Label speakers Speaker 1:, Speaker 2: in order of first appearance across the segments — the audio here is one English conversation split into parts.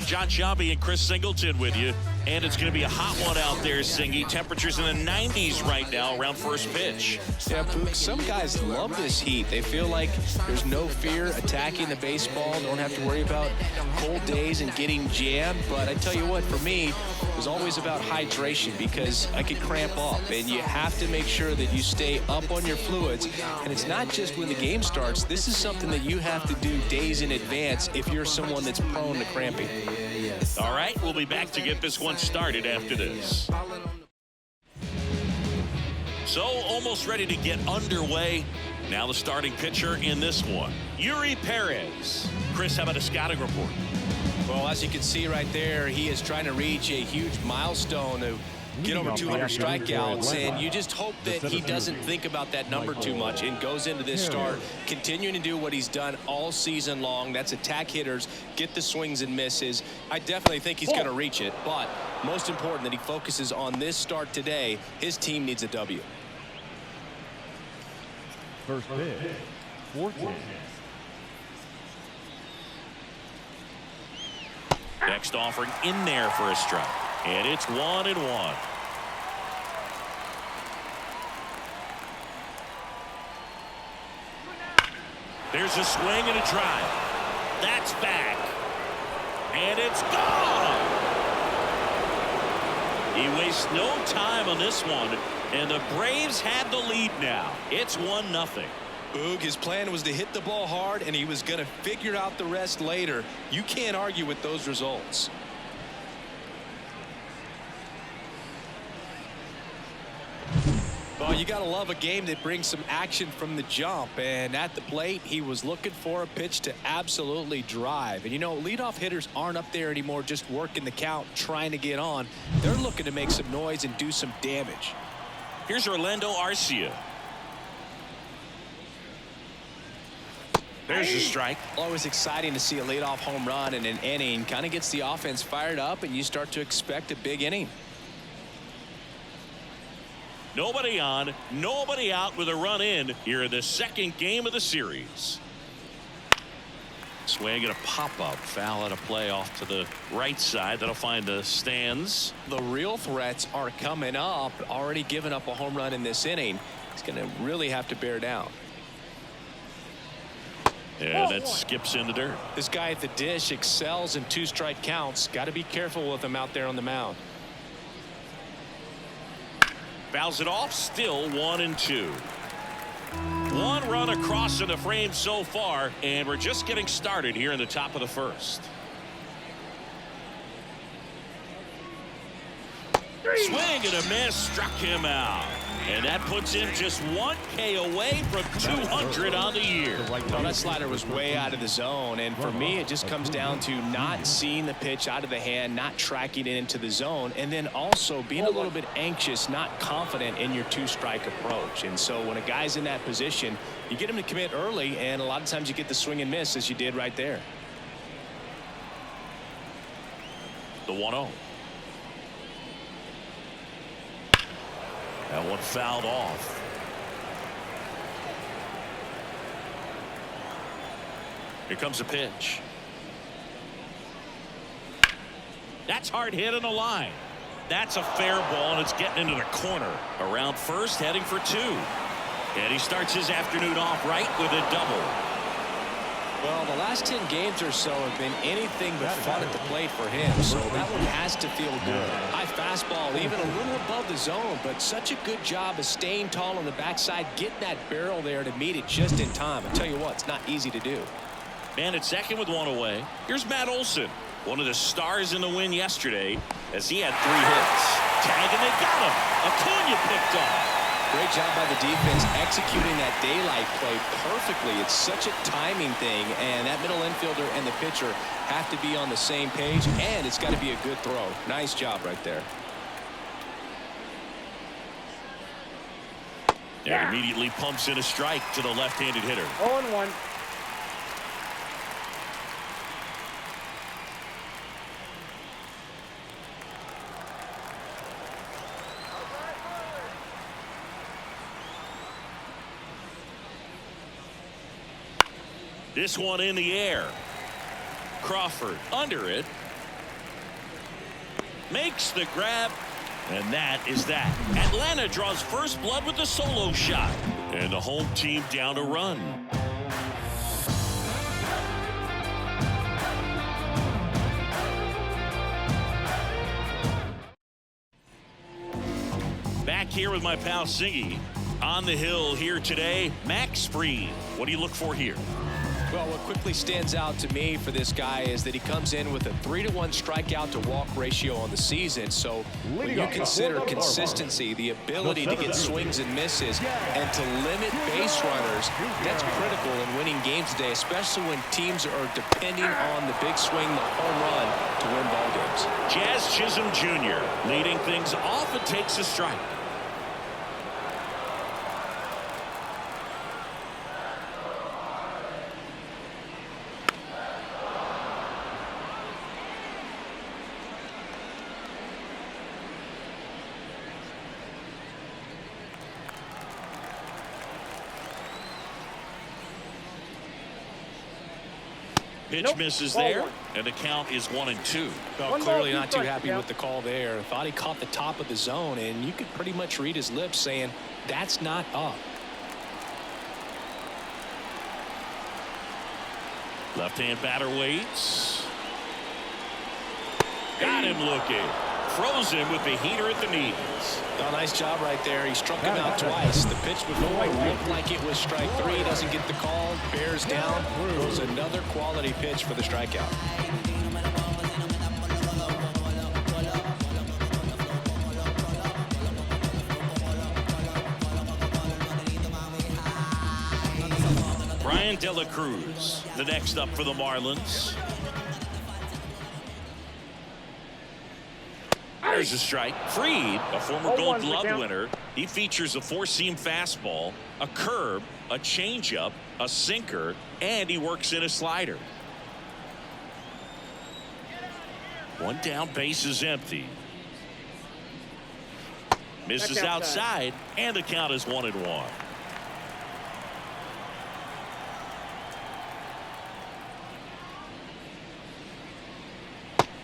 Speaker 1: John Shelby and Chris Singleton with you. And it's going to be a hot one out there, Singy. Temperatures in the 90s right now around first pitch.
Speaker 2: Yeah, Pook, some guys love this heat. They feel like there's no fear attacking the baseball. Don't have to worry about cold days and getting jammed. But I tell you what, for me, it was always about hydration because I could cramp up. And you have to make sure that you stay up on your fluids. And it's not just when the game starts. This is something that you have to do days in advance if you're someone that's prone to cramping.
Speaker 1: All right, we'll be back to get this one started after this. So almost ready to get underway. Now the starting pitcher in this one, Yuri Perez. Chris, how about a scouting report?
Speaker 2: Well, as you can see right there, he is trying to reach a huge milestone to get over 200 strikeouts, and you just hope that he doesn't think about that number too much and goes into this start continuing to do what he's done all season long. That's attack hitters, get the swings and misses. I definitely think he's going to reach it, but most important that he focuses on this start today. His team needs a W.
Speaker 3: First pitch, 14.
Speaker 1: Next offering in there for a strike. And it's 1-1. There's a swing and a drive. That's back. And it's gone. He wastes no time on this one. And the Braves had the lead now. It's 1-0.
Speaker 2: Boog, his plan was to hit the ball hard, and he was going to figure out the rest later. You can't argue with those results. Well, you got to love a game that brings some action from the jump. And at the plate, he was looking for a pitch to absolutely drive. And, you know, leadoff hitters aren't up there anymore just working the count, trying to get on. They're looking to make some noise and do some damage.
Speaker 1: Here's Orlando Arcia. There's the strike.
Speaker 2: Always exciting to see a leadoff home run in an inning. Kind of gets the offense fired up, and you start to expect a big inning.
Speaker 1: Nobody on, nobody out with a run in here in the second game of the series. Swing and a pop-up. Foul out of play off to the right side. That'll find the stands.
Speaker 2: The real threats are coming up. Already given up a home run in this inning. He's going to really have to bear down.
Speaker 1: And that skips in the dirt.
Speaker 2: This guy at the dish excels in two-strike counts. Got to be careful with him out there on the mound.
Speaker 1: Fouls it off. Still 1-2. One run across in the frame so far, and we're just getting started here in the top of the first. Swing and a miss, struck him out. And that puts him just 1K away from 200 on the year.
Speaker 2: Well, that slider was way out of the zone, and for me it just comes down to not seeing the pitch out of the hand, not tracking it into the zone, and then also being a little bit anxious, not confident in your two-strike approach. And so when a guy's in that position, you get him to commit early, and a lot of times you get the swing and miss as you did right there.
Speaker 1: The 1-0. That one fouled off. Here comes a pitch. That's hard hit on the line. That's a fair ball, and it's getting into the corner. Around first, heading for two. And he starts his afternoon off right with a double.
Speaker 2: Well, the last 10 games or so have been anything but fun at the plate for him, so that one has to feel good. High fastball, even a little above the zone, but such a good job of staying tall on the backside, getting that barrel there to meet it just in time. I tell you what, it's not easy to do.
Speaker 1: Man at second with one away. Here's Matt Olson, one of the stars in the win yesterday, as he had 3 hits. Tag, and they got him. Acuna picked off.
Speaker 2: Great job by the defense executing that daylight play perfectly. It's such a timing thing, and that middle infielder and the pitcher have to be on the same page, and it's got to be a good throw. Nice job right there.
Speaker 1: And immediately pumps in a strike to the left-handed hitter.
Speaker 4: 0-1.
Speaker 1: This one in the air. Crawford under it. makes the grab, and that is that. Atlanta draws first blood with the solo shot, and the home team down a run. Back here with my pal Singy. On the hill here today, Max Fried. What do you look for here?
Speaker 2: Well, what quickly stands out to me for this guy is that he comes in with a 3-to-1 strikeout to walk ratio on the season. So when you consider consistency, the ability to get swings and misses, and to limit base runners, that's critical in winning games today, especially when teams are depending on the big swing, the home run, to win ball games.
Speaker 1: Jazz Chisholm Jr. leading things off and takes a strike. Pitch misses there, and the count is 1-2.
Speaker 2: Well, clearly not too happy with the call there. Thought he caught the top of the zone, and you could pretty much read his lips saying, that's not up.
Speaker 1: Left-hand batter waits. Got him looking. Froze him with the heater at the knees.
Speaker 2: Oh, nice job right there. He struck him out twice. The pitch before looked like it was strike 3. Doesn't get the call. Bears down. It was another quality pitch for the strikeout.
Speaker 1: Brian De La Cruz, the next up for the Marlins. There's a strike. Fried, a former Gold Glove winner. He features a 4-seam fastball, a curve, a changeup, a sinker, and he works in a slider. One down, base is empty. Misses outside, and the count is 1-1.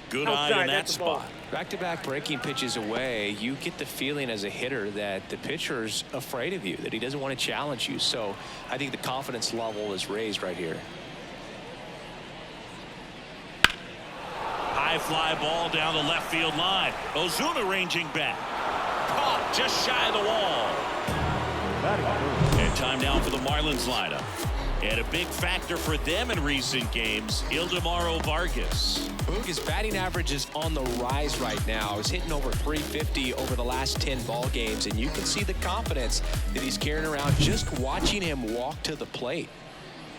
Speaker 1: Good eye in that spot.
Speaker 2: Back-to-back breaking pitches away, you get the feeling as a hitter that the pitcher's afraid of you, that he doesn't want to challenge you. So I think the confidence level is raised right here.
Speaker 1: High fly ball down the left field line. Ozuna ranging back. Caught just shy of the wall. And time now for the Marlins lineup. And a big factor for them in recent games, Ildemaro Vargas.
Speaker 2: Boog, his batting average is on the rise right now. He's hitting over 350 over the last 10 ball games, and you can see the confidence that he's carrying around just watching him walk to the plate.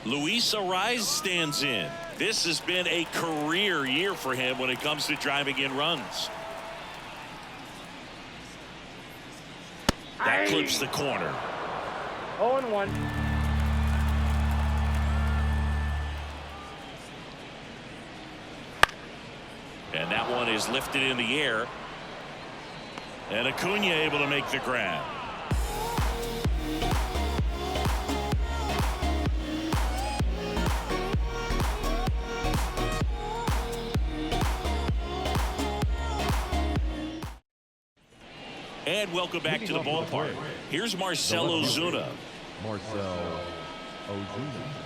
Speaker 1: Luis Arraez stands in. This has been a career year for him when it comes to driving in runs. That clips the corner.
Speaker 4: 0-1.
Speaker 1: And that one is lifted in the air. And Acuna able to make the grab. And welcome back to the ballpark. Here's Marcell Ozuna.
Speaker 3: Marcell Ozuna.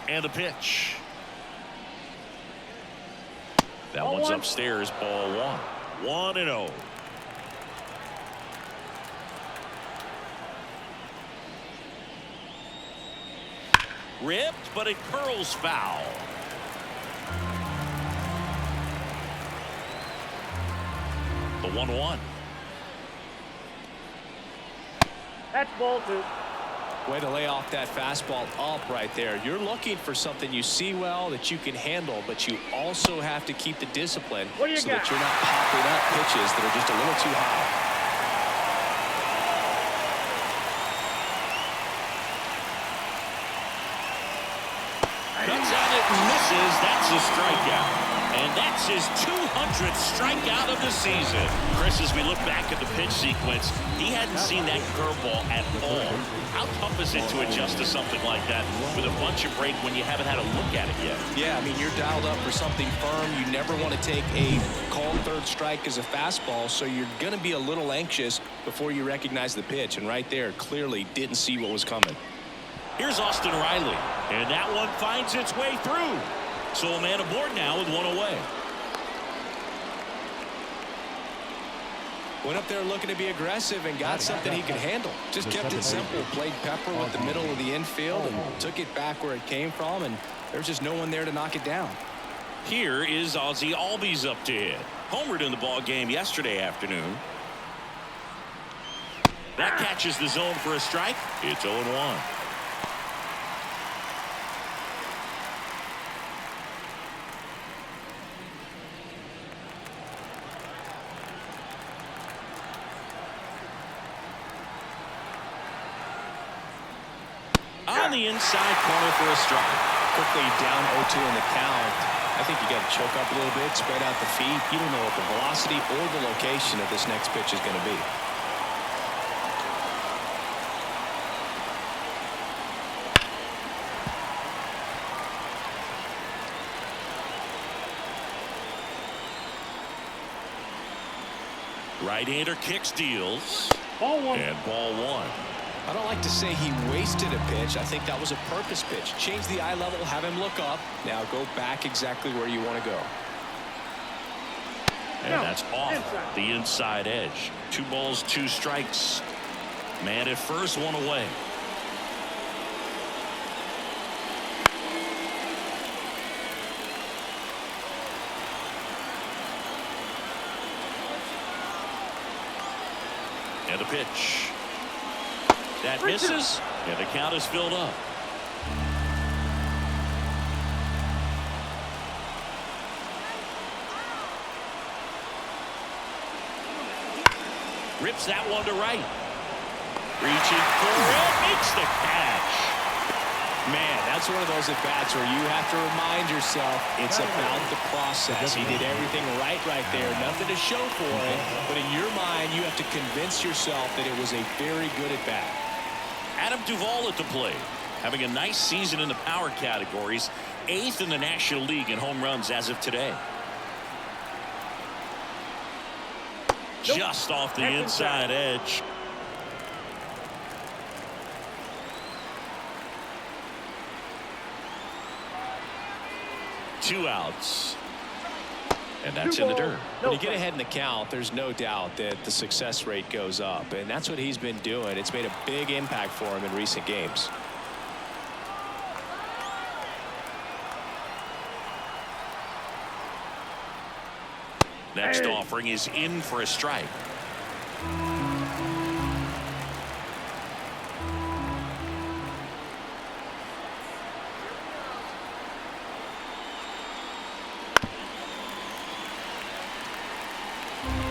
Speaker 1: And the pitch. That one's upstairs, ball 1. 1-0. Ripped, but it curls foul. The 1-1.
Speaker 4: That's ball 2.
Speaker 2: Way to lay off that fastball up right there. You're looking for something you see well that you can handle, but you also have to keep the discipline so that you're not popping up pitches that are just a little too high.
Speaker 1: Cuts on it and misses. That's a strikeout. And that's his 200th strikeout of the season. Chris, as we look back at the pitch sequence, he hadn't seen that curveball at all. How tough is it to adjust to something like that with a bunch of break when you haven't had a look at it yet?
Speaker 2: Yeah, I mean, you're dialed up for something firm. You never want to take a called third strike as a fastball, so you're going to be a little anxious before you recognize the pitch. And right there, clearly didn't see what was coming.
Speaker 1: Here's Austin Riley, and that one finds its way through. So a man aboard now with one away.
Speaker 2: Went up there looking to be aggressive and got something he could handle. Just kept it simple. Played pepper with the middle of the infield and took it back where it came from, and there's just no one there to knock it down.
Speaker 1: Here is Ozzie Albies up to hit. Homered in the ball game yesterday afternoon. That catches the zone for a strike. It's 0-1. On the inside corner for a strike.
Speaker 2: Quickly down 0-2 in the count. I think you got to choke up a little bit, spread out the feet. You don't know what the velocity or the location of this next pitch is going to be.
Speaker 1: Right-hander kicks, deals.
Speaker 4: Ball one.
Speaker 1: And ball one.
Speaker 2: I don't like to say he wasted a pitch. I think that was a purpose pitch. Change the eye level, have him look up. Now go back exactly where you want to go.
Speaker 1: And that's off the inside edge. 2 balls, 2 strikes. Man at first, one away. And a pitch. That misses, and the count is filled up. Rips that one to right. Reaching for it, makes the catch.
Speaker 2: Man, that's one of those at-bats where you have to remind yourself it's about the process. He did everything right there. Nothing to show for it. But in your mind, you have to convince yourself that it was a very good at-bat.
Speaker 1: Adam Duvall at the plate, having a nice season in the power categories, 8th in the National League in home runs as of today. Just off the inside edge. Two outs. And that's in the dirt.
Speaker 2: When you get ahead in the count, there's no doubt that the success rate goes up, and that's what he's been doing. It's made a big impact for him in recent games.
Speaker 1: Next offering is in for a strike.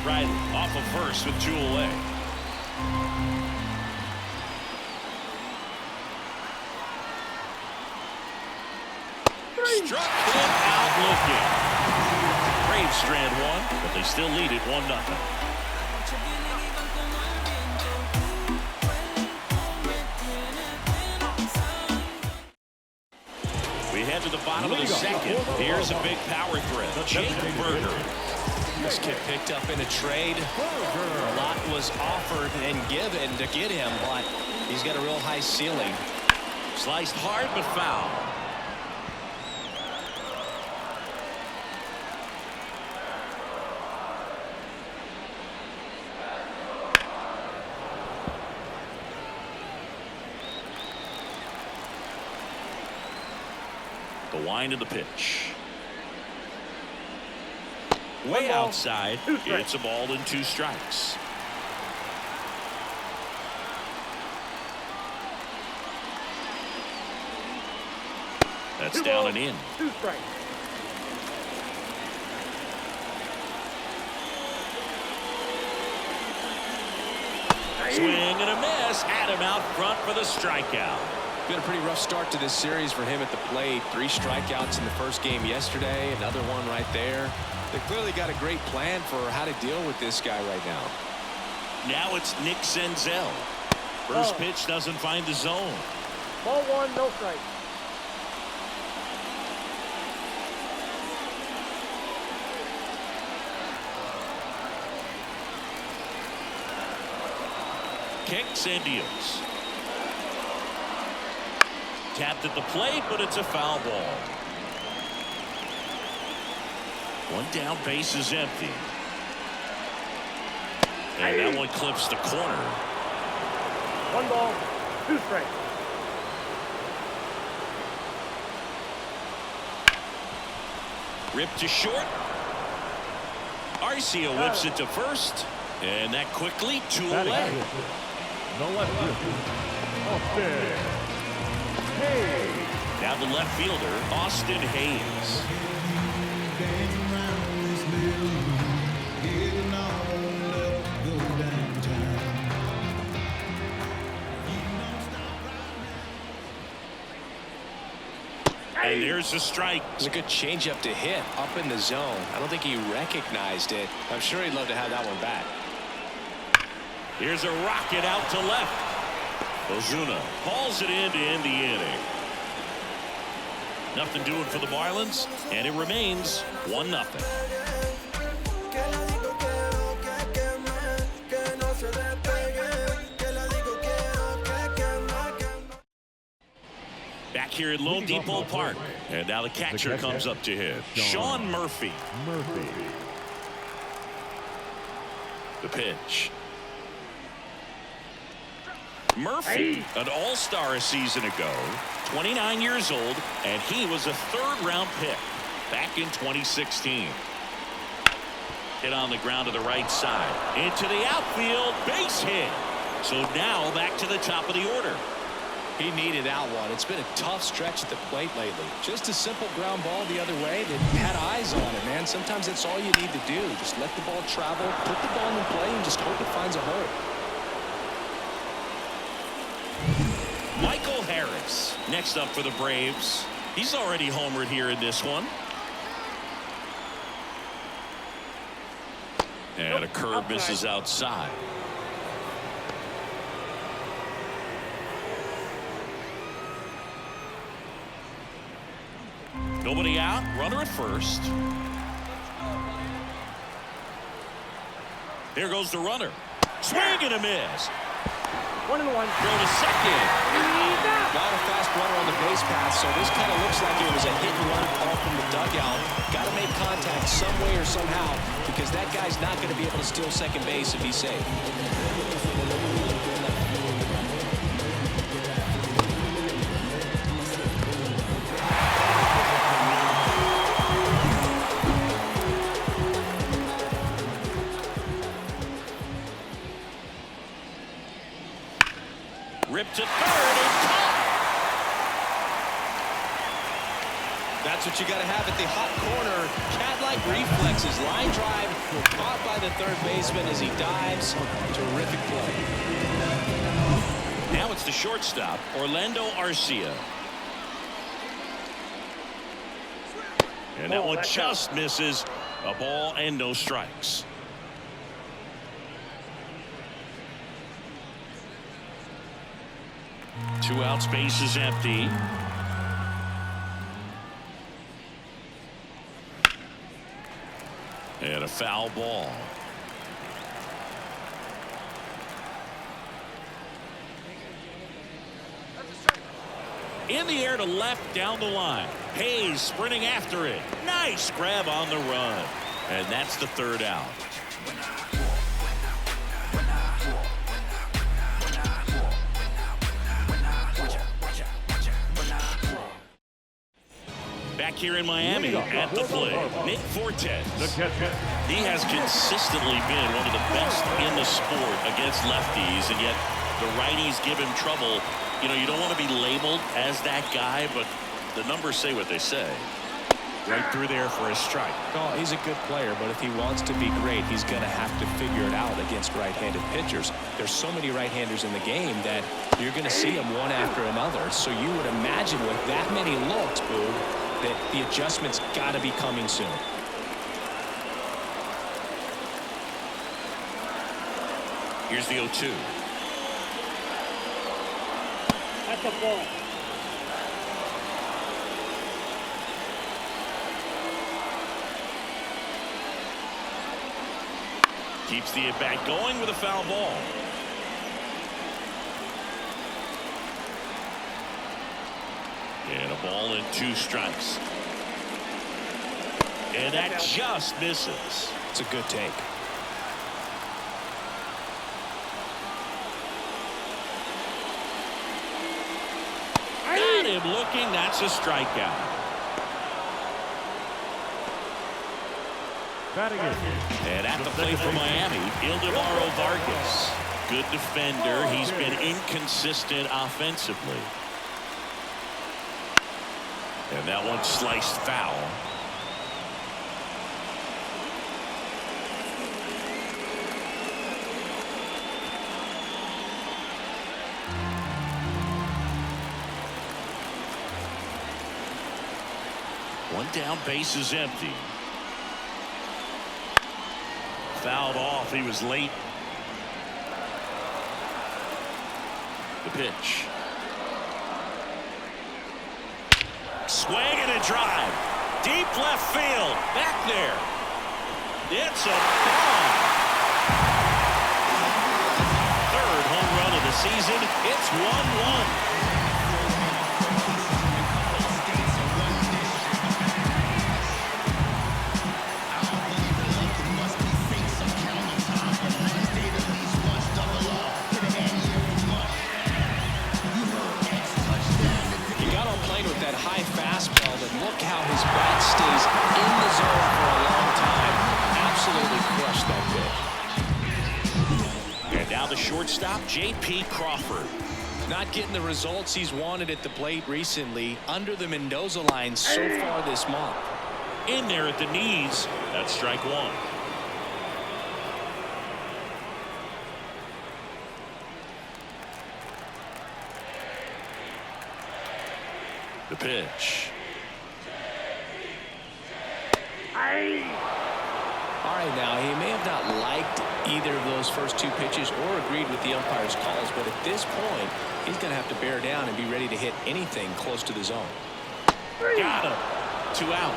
Speaker 1: Riley off of first with 2 away. Struck him out looking. Braves strand one, but they still lead it 1-0. We head to the bottom of the second. Here's a big power threat. Jacob Berger.
Speaker 2: This kid picked up in a trade. A lot was offered and given to get him, but he's got a real high ceiling.
Speaker 1: Sliced hard but foul. The wind of the pitch. Way outside. It's a ball and 2 strikes. That's down and in.
Speaker 4: 2 strikes.
Speaker 1: Swing and a miss. Had him out front for the strikeout.
Speaker 2: Been a pretty rough start to this series for him at the plate. 3 strikeouts in the first game yesterday. Another one right there. They clearly got a great plan for how to deal with this guy right now.
Speaker 1: Now it's Nick Senzel. First pitch doesn't find the zone.
Speaker 4: Ball 1, no strike.
Speaker 1: Kicks and deals. Tapped at the plate, but it's a foul ball. One down, base is empty. And that one clips the corner.
Speaker 4: 1 ball, 2 strikes.
Speaker 1: Ripped to short. Arcia whips it to first. And that quickly, 2 away.
Speaker 3: No left field. Austin Hayes.
Speaker 1: Now the left fielder, Austin Hayes. And there's a strike.
Speaker 2: It was a good changeup to hit up in the zone. I don't think he recognized it. I'm sure he'd love to have that one back.
Speaker 1: Here's a rocket out to left. Ozuna hauls it in to end the inning. Nothing doing for the Marlins, and it remains 1-0. Back here at Lone Depot Park, and now the catcher comes up to hit. Sean Murphy. The pitch. Murphy, an all-star a season ago, 29 years old, and he was a 3rd-round pick back in 2016. Hit on the ground to the right side. Into the outfield, base hit. So now back to the top of the order.
Speaker 2: He needed that one. It's been a tough stretch at the plate lately. Just a simple ground ball the other way that had eyes on it, man. Sometimes that's all you need to do. Just let the ball travel, put the ball in play, and just hope it finds a hole.
Speaker 1: Michael Harris next up for the Braves. He's already homered here in this one. And a curve misses outside. Nobody out, runner at first. There goes the runner. Swing and a miss.
Speaker 4: 1-1.
Speaker 1: Throw to second.
Speaker 2: Not a fast runner on the base path, so this kind of looks like it was a hit-and-run call from the dugout. Got to make contact some way or somehow, because that guy's not going to be able to steal second base if he's safe.
Speaker 1: Ripped to third and caught.
Speaker 2: That's what you got to have at the hot corner. Cat-like reflexes. Line drive caught by the third baseman as he dives. Terrific play.
Speaker 1: Now it's the shortstop, Orlando Arcia. And that one just misses. A ball and no strikes. Two outs, base is empty. And a foul ball. In the air to left down the line. Hayes sprinting after it. Nice grab on the run. And that's the 3rd out. Back here in Miami at the plate, Nick Fortes. He has consistently been one of the best in the sport against lefties, and yet the righties give him trouble. You know, you don't want to be labeled as that guy, but the numbers say what they say. Right through there for a strike.
Speaker 2: Oh, he's a good player, but if he wants to be great, he's going to have to figure it out against right-handed pitchers. There's so many right-handers in the game that you're going to see them one after another. So you would imagine with that many looks, Boog, that the adjustment's got to be coming soon.
Speaker 1: Here's the 0-2.
Speaker 4: That's a ball.
Speaker 1: Keeps the at-bat going with a foul ball. And a ball and 2 strikes. And that just misses.
Speaker 2: It's a good take.
Speaker 1: Got him looking. That's a strikeout.
Speaker 3: Batting it.
Speaker 1: And at the plate for Miami, Ildemaro Vargas. Good defender. He's been inconsistent offensively. And that one sliced foul. One down, base is empty. Fouled off. He was late. The pitch. Swing and a drive. Deep left field. Back there. It's a bomb. Third home run of the season. It's 1-1.
Speaker 2: High fastball, but look how his bat stays in the zone for a long time. Absolutely crushed that pitch.
Speaker 1: And now the shortstop, J.P. Crawford.
Speaker 2: Not getting the results he's wanted at the plate recently. Under the Mendoza line so far this month.
Speaker 1: In there at the knees. That's strike 1. The pitch.
Speaker 2: All right, now he may have not liked either of those first 2 pitches or agreed with the umpire's calls, but at this point he's going to have to bear down and be ready to hit anything close to the zone.
Speaker 1: Got him. 2 out.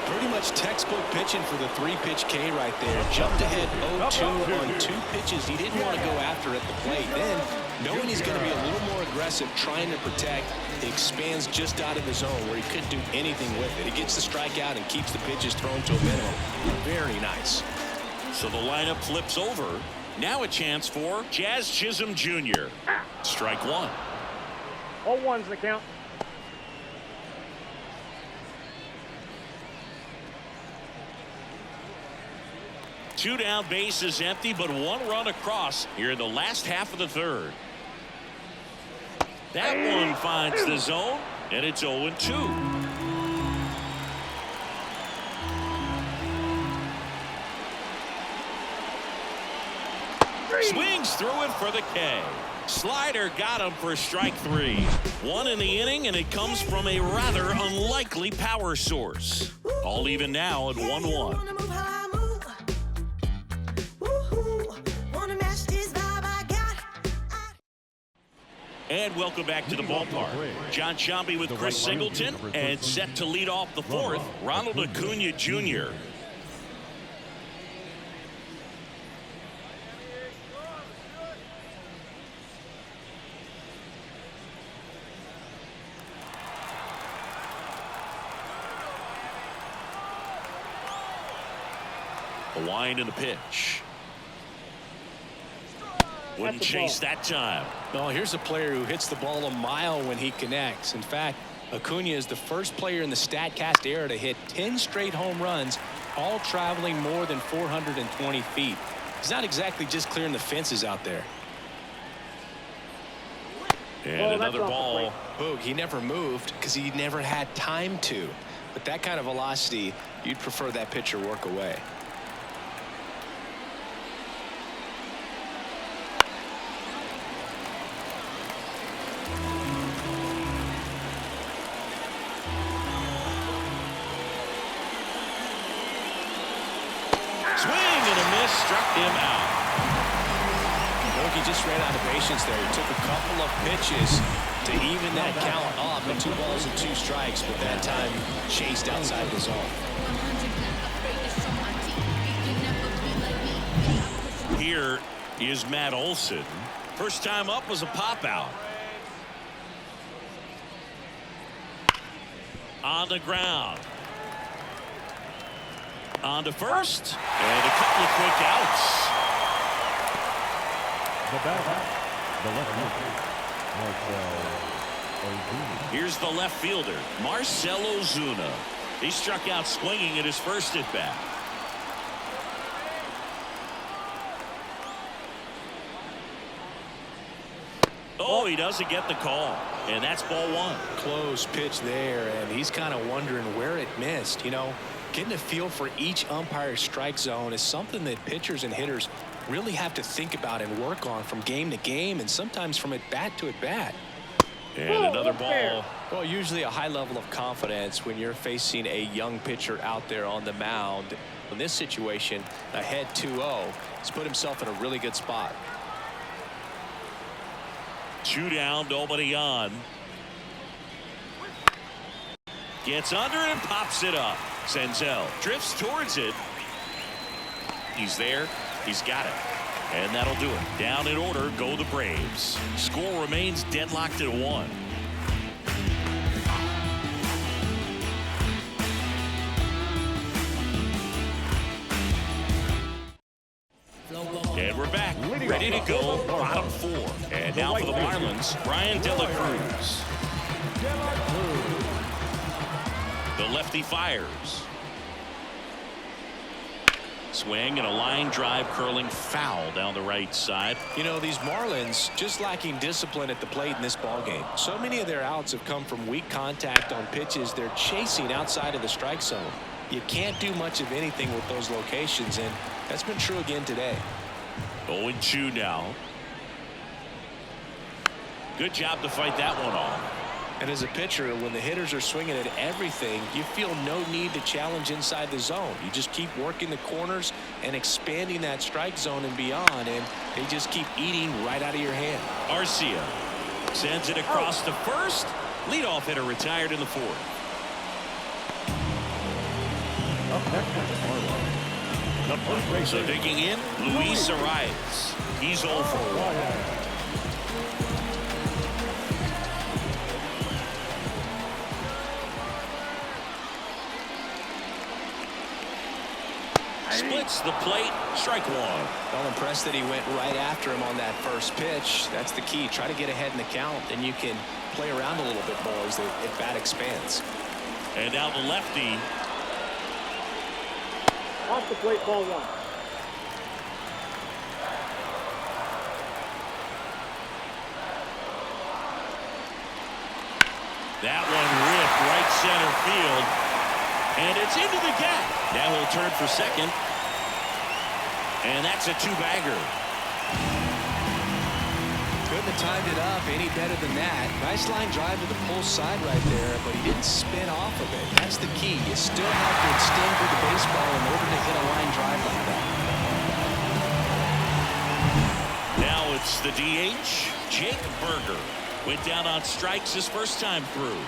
Speaker 2: Pretty much textbook pitching for the 3-pitch K right there. Jumped ahead 0-2 on 2 pitches he didn't want to go after at the plate. Then, knowing he's going to be a little more aggressive, trying to protect, he expands just out of the zone where he couldn't do anything with it. He gets the strikeout and keeps the pitches thrown to a minimum. Very nice.
Speaker 1: So the lineup flips over. Now a chance for Jazz Chisholm Jr. Strike 1.
Speaker 4: All ones the count.
Speaker 1: Two down, base is empty, but 1 run across here in the last half of the 3rd. That one finds the zone, and it's 0-2. Swings through it for the K. Slider got him for strike 3. 1 in the inning, and it comes from a rather unlikely power source. All even now at 1-1. And welcome back to the ballpark. John Sciambi with Chris Singleton, and set to lead off the 4th, Ronald Acuna Jr. A wind in the pitch. Wouldn't chase that time.
Speaker 2: No, here's a player who hits the ball a mile when he connects. In fact, Acuna is the first player in the StatCast era to hit 10 straight home runs, all traveling more than 420 feet. He's not exactly just clearing the fences out there.
Speaker 1: And another ball.
Speaker 2: Boog, he never moved because he never had time to. With that kind of velocity, you'd prefer that pitcher work away.
Speaker 1: Swing and a miss, struck him out.
Speaker 2: He just ran out of patience there. He took a couple of pitches to even that count up at 2 balls and 2 strikes, but that time chased outside the zone.
Speaker 1: Here is Matt Olson. First time up was a pop out. On the ground. On to first. And a couple of quick outs.
Speaker 3: The batter, the left fielder,
Speaker 1: Here's the left fielder, Marcell Ozuna. He struck out swinging at his first at bat. Oh, he doesn't get the call, and that's ball 1.
Speaker 2: Close pitch there, and he's kind of wondering where it missed. You know, getting a feel for each umpire's strike zone is something that pitchers and hitters really have to think about and work on from game to game, and sometimes from at bat to at bat.
Speaker 1: And another ball.
Speaker 2: Well, usually a high level of confidence when you're facing a young pitcher out there on the mound. In this situation, ahead 2-0, he's put himself in a really good spot.
Speaker 1: 2 down, nobody on. Gets under it and pops it up. Senzel drifts towards it. He's there. He's got it. And that'll do it. Down in order go the Braves. Score remains deadlocked at 1. And we're back, ready to go, bottom 4. And now for the Marlins, Brian De La Cruz. The lefty fires. Swing and a line drive curling foul down the right side.
Speaker 2: You know, these Marlins just lacking discipline at the plate in this ballgame. So many of their outs have come from weak contact on pitches they're chasing outside of the strike zone. You can't do much of anything with those locations, and that's been true again today.
Speaker 1: 0-2 now. Good job to fight that one off.
Speaker 2: And as a pitcher, when the hitters are swinging at everything, you feel no need to challenge inside the zone. You just keep working the corners and expanding that strike zone and beyond, and they just keep eating right out of your hand.
Speaker 1: Arcia sends it across to first. Leadoff hitter retired in the 4th. So digging in, Luis Arias. He's 0 for 1. Splits the plate, strike 1.
Speaker 2: Well, impressed that he went right after him on that first pitch. That's the key. Try to get ahead in the count, and you can play around a little bit more as the at-bat expands.
Speaker 1: And now the lefty.
Speaker 4: Off the plate, ball 1.
Speaker 1: That one ripped right center field. And it's into the gap. Now he'll turn for second. And that's a 2-bagger.
Speaker 2: Couldn't have timed it up any better than that. Nice line drive to the pull side right there, but he didn't spin off of it. That's the key. You still have to extend through the baseball in order to hit a line drive like that.
Speaker 1: Now it's the DH, Jake Berger. Went down on strikes his first time through.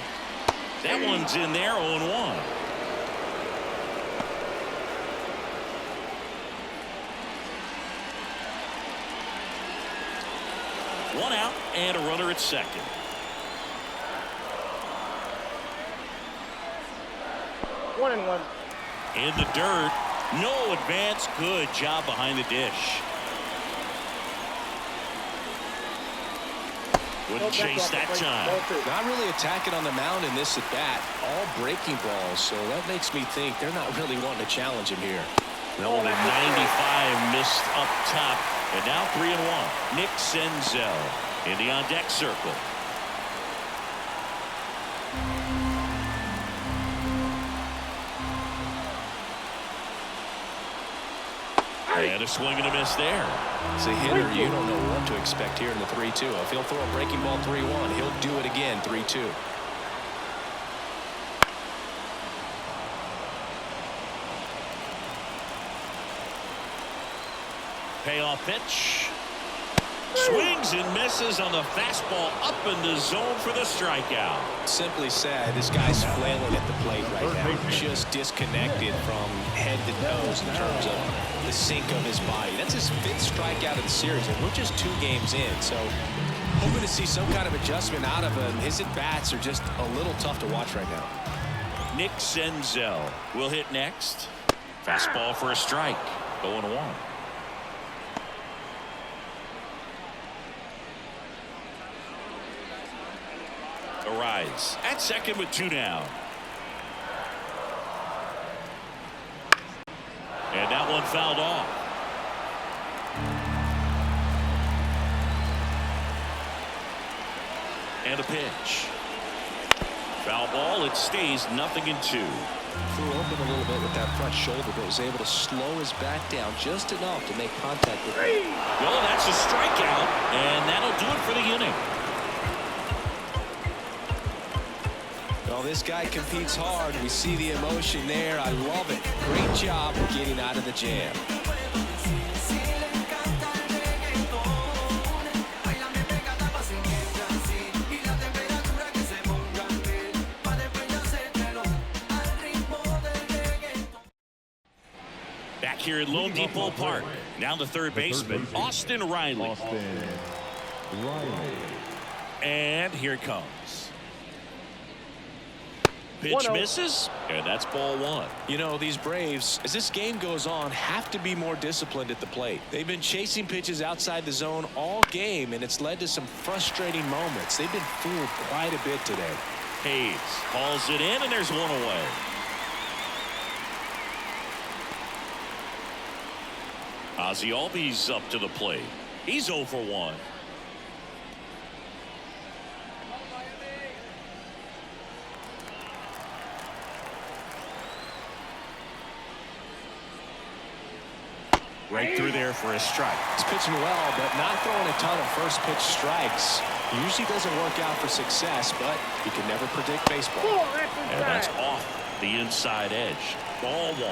Speaker 1: That one's in there, 0-1. One out and a runner at second.
Speaker 4: One and one.
Speaker 1: In the dirt. No advance. Good job behind the dish. Wouldn't chase that time.
Speaker 2: Not really attacking on the mound in this at bat. All breaking balls, so that makes me think they're not really wanting to challenge him here.
Speaker 1: No, the 95 missed up top. And now 3-1. Nick Senzel in the on-deck circle. And a swing and a miss there.
Speaker 2: As a hitter, you don't know what to expect here in the 3-2. If he'll throw a breaking ball 3-1, he'll do it again 3-2.
Speaker 1: Payoff pitch. Swings and misses on the fastball up in the zone for the strikeout.
Speaker 2: Simply said, this guy's flailing at the plate right now. Just disconnected from head to nose in terms of the sink of his body. That's his 5th strikeout of the series, and we're just 2 games in. So hoping to see some kind of adjustment out of him. His at-bats are just a little tough to watch right now.
Speaker 1: Nick Senzel will hit next. Fastball for a strike. 0-1. Arise at second with 2 down. And that one fouled off. And a pitch. Foul ball. It stays 0-2.
Speaker 2: Threw open a little bit with that front shoulder, but was able to slow his back down just enough to make contact with him.
Speaker 1: Well, that's a strikeout, and that'll do it for the inning.
Speaker 2: Well, this guy competes hard. We see the emotion there. I love it. Great job of getting out of the jam.
Speaker 1: Back here at Lone Depot Park. Now the third baseman, Austin Riley. And here it comes. Pitch misses, and that's ball 1.
Speaker 2: You know, these Braves, as this game goes on, have to be more disciplined at the plate. They've been chasing pitches outside the zone all game, and it's led to some frustrating moments. They've been fooled quite a bit today.
Speaker 1: Hayes hauls it in, and there's one away. Ozzie Albies up to the plate. He's 0 for 1. Right through there for a strike.
Speaker 2: He's pitching well, but not throwing a ton of first pitch strikes. Usually doesn't work out for success, but you can never predict baseball.
Speaker 1: And that's off the inside edge. Ball 1.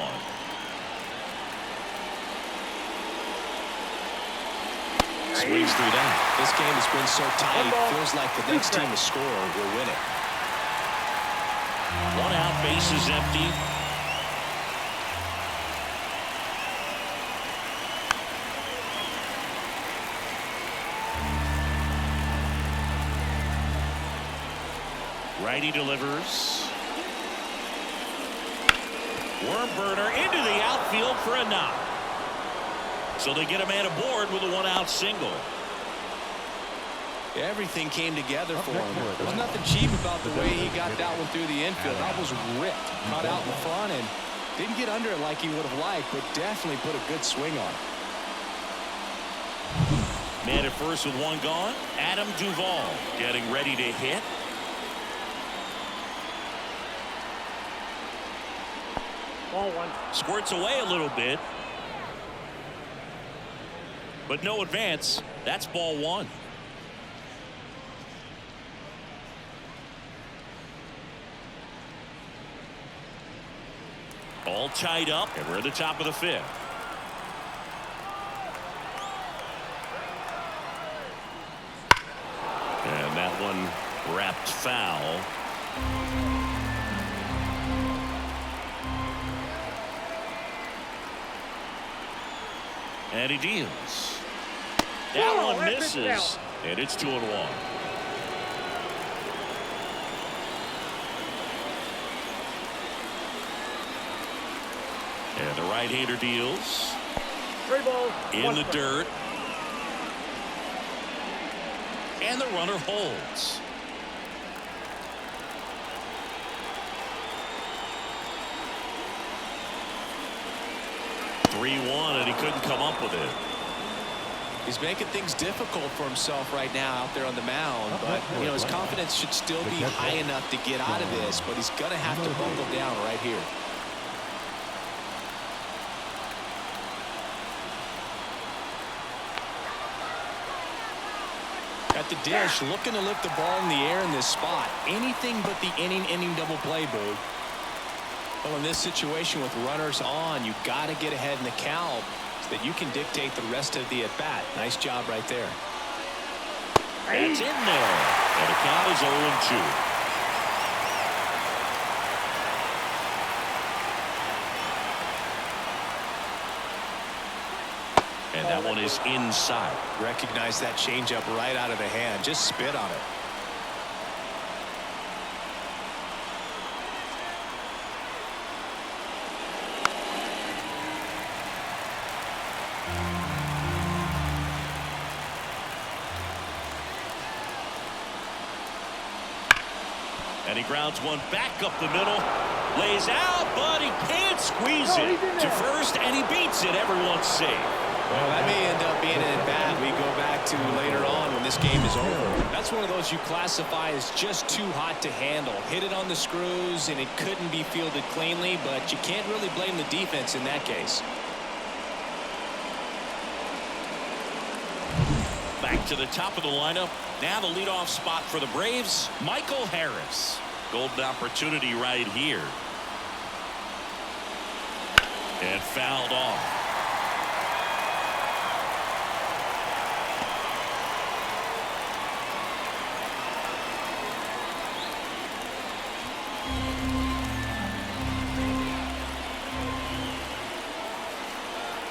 Speaker 1: Swings through that.
Speaker 2: This game has been so tight, feels like the next team to score will win it.
Speaker 1: 1 out, base is empty. Righty delivers. Worm burner into the outfield for a knock. So they get a man aboard with a 1-out single.
Speaker 2: Everything came together for him. There was nothing cheap about the way he got that one through the infield. That was ripped. Caught out in front and didn't get under it like he would have liked, but definitely put a good swing on it.
Speaker 1: Man at first with 1 gone. Adam Duvall getting ready to hit.
Speaker 4: Ball 1.
Speaker 1: Squirts away a little bit. But no advance. That's ball 1. All tied up, and we're at the top of the 5th. And that one wrapped foul. And he deals. That one misses, and it's 2-1. And the right-hander deals.
Speaker 4: 3 balls.
Speaker 1: In the dirt. And the runner holds. (3-1), and he couldn't come up with it.
Speaker 2: He's making things difficult for himself right now out there on the mound, but you know his confidence should still be high enough to get out of this, but he's gonna have to buckle down right here. at the dish, looking to lift the ball in the air in this spot. Anything but the inning double play, Boo. Well, in this situation with runners on, you've got to get ahead in the count so that you can dictate the rest of the at-bat. Nice job right there.
Speaker 1: That's in there. And the count is 0-2. And that one is inside.
Speaker 2: Recognize that changeup right out of the hand. Just spit on it.
Speaker 1: And he grounds one back up the middle. Lays out, but he can't squeeze it to first, and he beats it. Everyone's safe.
Speaker 2: Well, that may end up being an at-bat we go back to later on when this game is over. That's one of those you classify as just too hot to handle. Hit it on the screws, and it couldn't be fielded cleanly, but you can't really blame the defense in that case.
Speaker 1: Back to the top of the lineup. Now the leadoff spot for the Braves, Michael Harris. Golden opportunity right here. And fouled off.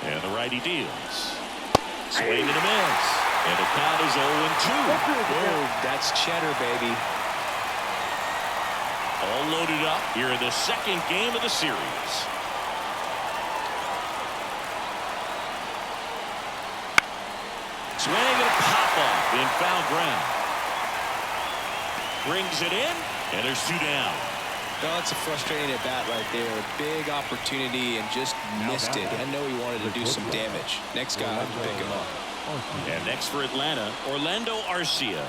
Speaker 1: And the righty deals. Swing and a miss. And the count is 0-2.
Speaker 2: Whoa, that's cheddar, baby.
Speaker 1: All loaded up here in the second game of the series. Swing and a pop-up in foul ground. Brings it in, and there's two down.
Speaker 2: No, it's a frustrating at bat right there. A big opportunity and just missed it. I know he wanted to do some damage. Next guy will pick him up.
Speaker 1: And next for Atlanta, Orlando Arcia.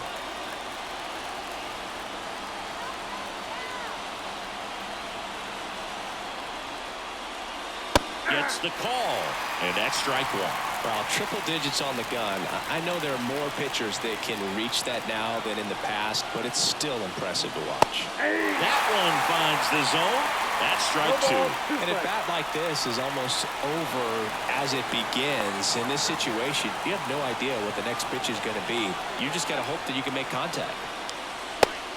Speaker 1: Gets the call, and that's strike one.
Speaker 2: Well, triple digits on the gun. I know there are more pitchers that can reach that now than in the past, but it's still impressive to watch.
Speaker 1: That one finds the zone. That's strike two.
Speaker 2: And a bat like this is almost over as it begins. In this situation, you have no idea what the next pitch is going to be. You just got to hope that you can make contact.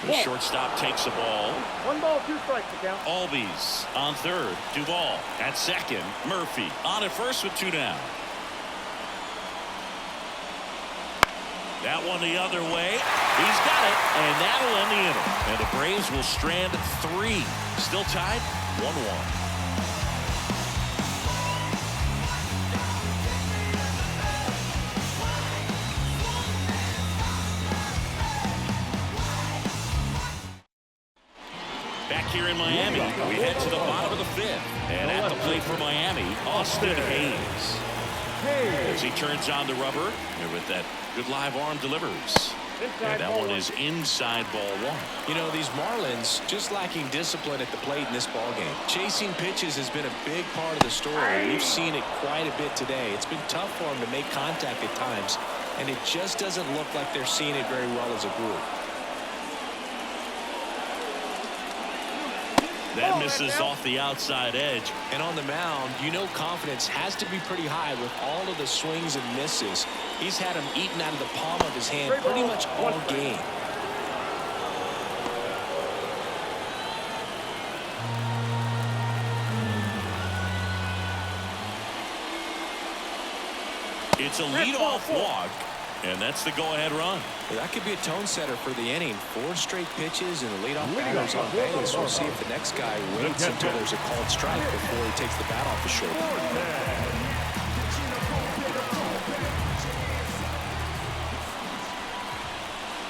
Speaker 1: The shortstop takes the ball.
Speaker 4: 1 ball, 2 strikes to count.
Speaker 1: Albies on third. Duvall at second. Murphy on at first with two down. That one the other way. He's got it, and that'll end the inning. And the Braves will strand 3. Still tied 1-1. Back here in Miami, we head to the bottom of the 5th. And at the plate for Miami, Austin Hayes. As he turns on the rubber, and with that good live arm delivers. And that one is inside ball 1.
Speaker 2: You know, these Marlins just lacking discipline at the plate in this ball game. Chasing pitches has been a big part of the story. We've seen it quite a bit today. It's been tough for them to make contact at times, and it just doesn't look like they're seeing it very well as a group.
Speaker 1: That misses off the outside edge.
Speaker 2: And on the mound, you know confidence has to be pretty high with all of the swings and misses. He's had them eaten out of the palm of his hand pretty much all game.
Speaker 1: It's a leadoff walk, and that's the go-ahead run.
Speaker 2: That could be a tone setter for the inning. 4 straight pitches and the leadoff batter's on base. We'll see if the next guy waits until there's a called strike before he takes the bat off his shoulder.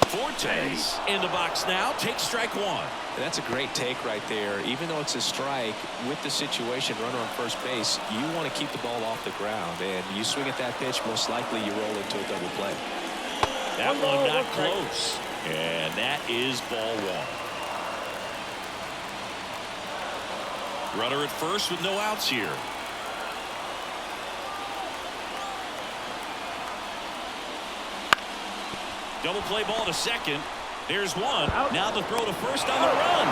Speaker 1: Fortes in the box now. Takes strike 1.
Speaker 2: And that's a great take right there. Even though it's a strike, with the situation, runner on first base, you want to keep the ball off the ground. And you swing at that pitch, most likely you roll into a double play.
Speaker 1: That one not close. And that is ball 1. Runner at first with no outs here. Double play ball to second. There's one. Now the throw to first on the run.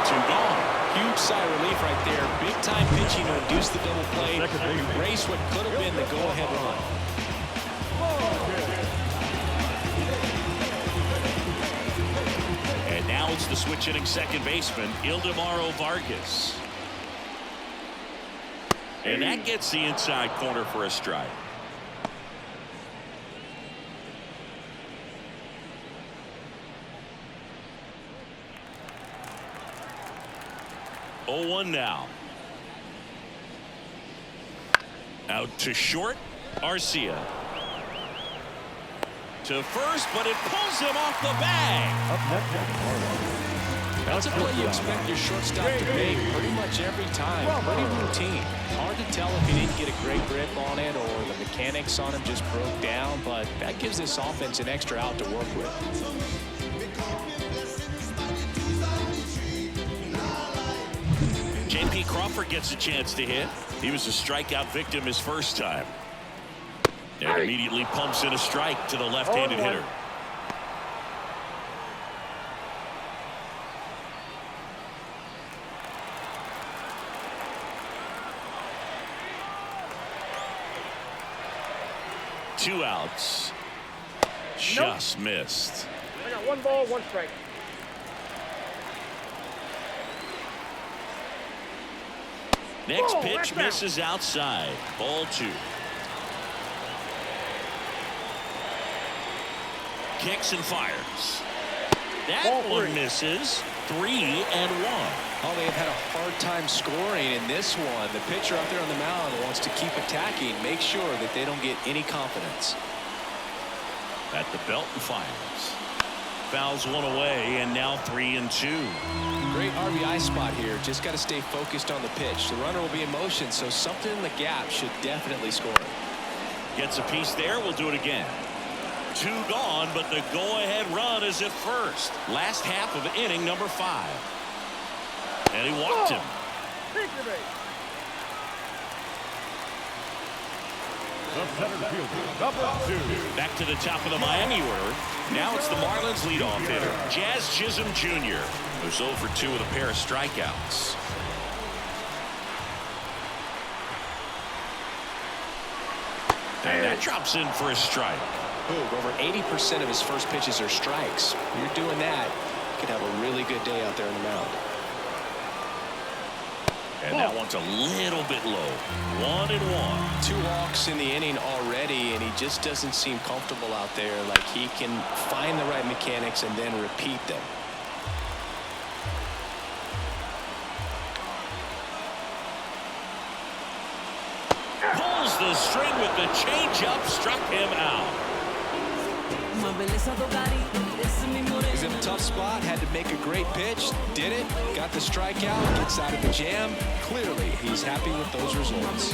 Speaker 1: 2 gone.
Speaker 2: Huge sigh of relief right there. Big time pitching to induce the double play. Erase what could have been the go-ahead run.
Speaker 1: And now it's the switch hitting second baseman, Ildemaro Vargas. And that gets the inside corner for a strike. Oh, 1 now. Out to short, Arcia. To first, but it pulls him off the bag.
Speaker 2: That's a play you expect your shortstop to make pretty much every time. Pretty routine. Hard to tell if he didn't get a great grip on it or the mechanics on him just broke down, but that gives this offense an extra out to work with.
Speaker 1: J.P. Crawford gets a chance to hit. He was a strikeout victim his first time. And immediately pumps in a strike to the left-handed hitter. Two outs. Just missed.
Speaker 4: I got 1 ball, 1 strike.
Speaker 1: Next pitch misses outside. Ball 2. Kicks and fires. That one misses. 3-1.
Speaker 2: Oh, they have had a hard time scoring in this one. The pitcher out there on the mound wants to keep attacking, make sure that they don't get any confidence.
Speaker 1: At the belt and fires. Fouls one away, and now 3-2.
Speaker 2: Great RBI spot here. Just got to stay focused on the pitch. The runner will be in motion, so something in the gap should definitely score.
Speaker 1: Gets a piece there. We'll do it again. 2 gone, but the go-ahead run is at first. Last half of inning number 5. And he walked him. Back to the top of the Miami order. Now it's the Marlins leadoff hitter, Jazz Chisholm Jr., who's 0 for 2 with a pair of strikeouts. And that drops in for a strike.
Speaker 2: Over 80% of his first pitches are strikes. You're doing that, you could have a really good day out there on the mound.
Speaker 1: And that one's a little bit low. 1-1.
Speaker 2: 2 walks in the inning already, and he just doesn't seem comfortable out there. Like he can find the right mechanics and then repeat them.
Speaker 1: Pulls the string with the changeup, struck him out.
Speaker 2: He's in a tough spot, had to make a great pitch, did it, got the strikeout, gets out of the jam. Clearly, he's happy with those results.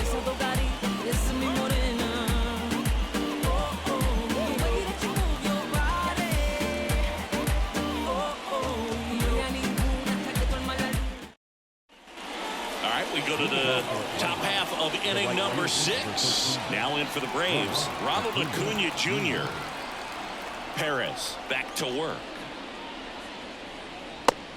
Speaker 1: All right, we go to the top half of inning number 6. Now in for the Braves, Ronald Acuna Jr. Perez back to work.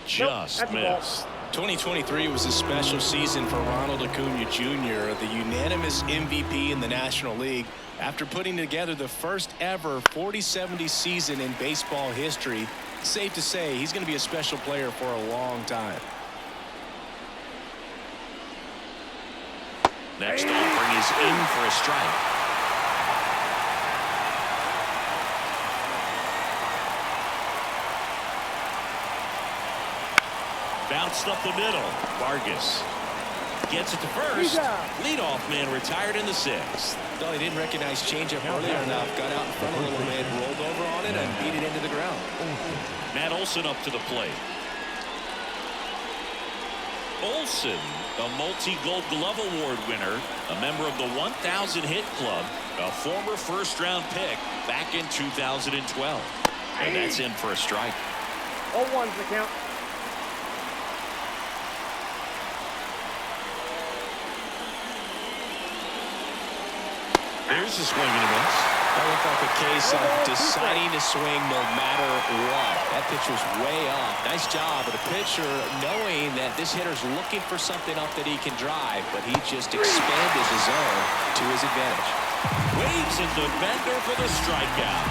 Speaker 1: Just missed.
Speaker 2: 2023 was a special season for Ronald Acuna Jr., the unanimous MVP in the National League. After putting together the first ever 40-70 season in baseball history, it's safe to say he's going to be a special player for a long time.
Speaker 1: Next offering is in for a strike. Bounced up the middle. Vargas gets it to first. Leadoff man retired in the 6th.
Speaker 2: Thought he didn't recognize changeup earlier enough. Got out in front a little bit, rolled over on it, and beat it into the ground.
Speaker 1: Matt Olson up to the plate. Olson, a multi-Gold Glove Award winner, a member of the 1,000 Hit Club, a former first-round pick back in 2012. And that's in for a strike.
Speaker 4: 0-1's the count.
Speaker 1: There's a swing and a miss.
Speaker 2: That looked like a case of deciding to swing no matter what. That pitch was way off. Nice job of the pitcher knowing that this hitter's looking for something up that he can drive, but he just expanded the zone to his advantage.
Speaker 1: Waves in the bender for the strikeout.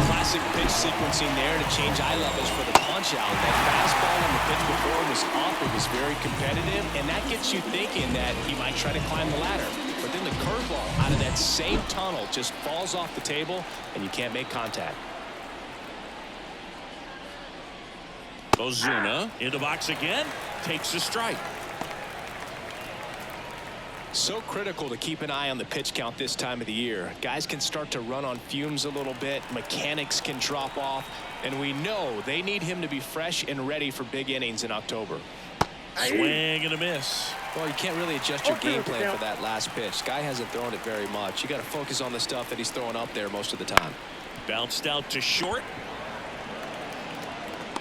Speaker 2: Classic pitch sequencing there to change eye levels for the punch out. That fastball on the pitch before was off. It was very competitive, and that gets you thinking that he might try to climb the ladder. But then the curveball out of that same tunnel just falls off the table, and you can't make contact.
Speaker 1: Ozuna in the box again, takes a strike.
Speaker 2: So critical to keep an eye on the pitch count this time of the year. Guys can start to run on fumes a little bit. Mechanics can drop off. And we know they need him to be fresh and ready for big innings in October.
Speaker 1: Swing and a miss.
Speaker 2: Well, you can't really adjust your game plan for that last pitch. Guy hasn't thrown it very much. You got to focus on the stuff that he's throwing up there most of the time.
Speaker 1: Bounced out to short.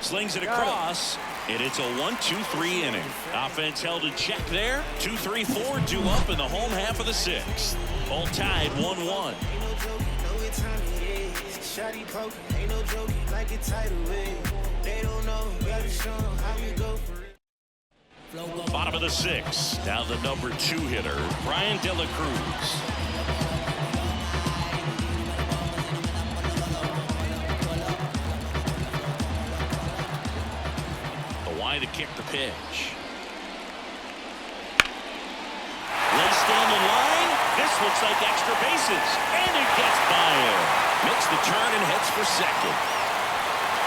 Speaker 1: Slings it across. And it's a 1-2-3 inning. Offense held in check there. 2-3-4 due up in the home half of the sixth. All tied 1-1. Bottom of the sixth. Now the number 2 hitter, Brian De La Cruz. To kick the pitch. Laced down the line. This looks like extra bases. And it gets by him. Makes the turn and heads for second.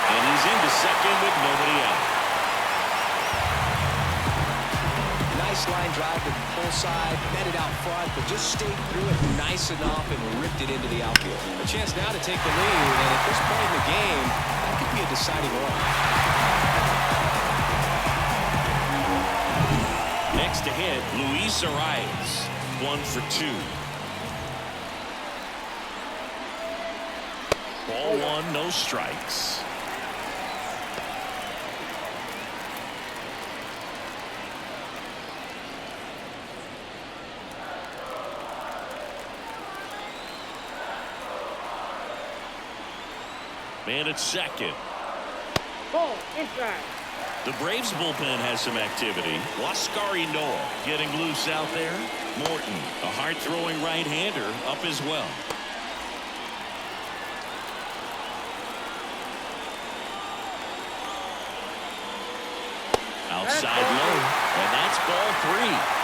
Speaker 1: And he's into second with nobody out.
Speaker 2: Nice line drive to the pull side. Met it out front, but just stayed through it nice enough and ripped it into the outfield. A chance now to take the lead. And at this point in the game, that could be a deciding run.
Speaker 1: Next to hit, Luis Arias. 1 for 2. Ball 1, no strikes. Man at second.
Speaker 4: Ball inside.
Speaker 1: The Braves bullpen has some activity. Huascar Noah getting loose out there. Morton, a hard-throwing right-hander, up as well. Outside low, and that's ball 3.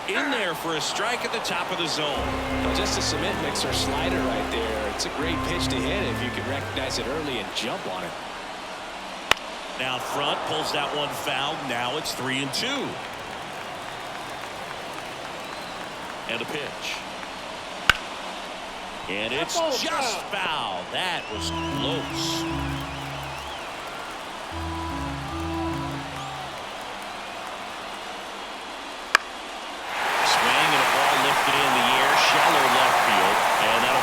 Speaker 1: In there for a strike at the top of the zone.
Speaker 2: Well, just a cement mixer slider right there. It's a great pitch to hit if you can recognize it early and jump on it.
Speaker 1: Now front, pulls that one foul. Now it's 3-2. And a pitch. And it's just foul. That was close.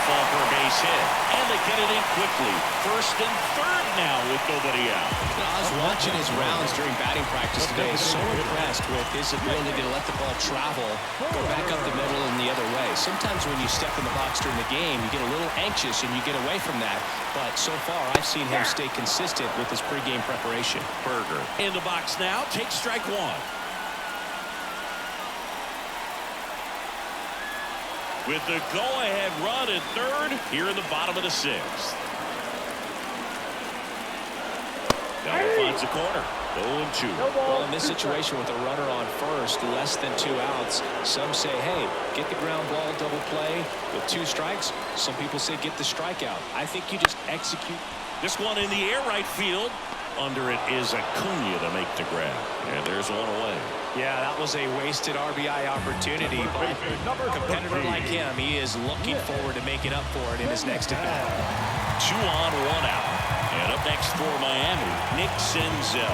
Speaker 1: Fall for a base hit, and they get it in quickly. First and third now with nobody out.
Speaker 2: I was watching his rounds during batting practice today. So impressed with his ability to let the ball travel, go back up the middle and the other way. Sometimes when you step in the box during the game, you get a little anxious and you get away from that. But so far, I've seen him stay consistent with his pregame preparation.
Speaker 1: Berger in the box now, takes strike 1. With the go-ahead run at third here in the bottom of the sixth. Now he finds the corner. 0-2.
Speaker 2: Well, in this situation with a runner on first, less than 2 outs, some say, hey, get the ground ball, double play with 2 strikes. Some people say get the strikeout. I think you just execute.
Speaker 1: This one in the air right field. Under it is Acuna to make the grab. And there's one away.
Speaker 2: Yeah, that was a wasted RBI opportunity, but a competitor like him, he is looking forward to making up for it in his next at-bat.
Speaker 1: 2 on, 1 out. And up next for Miami, Nick Senzel.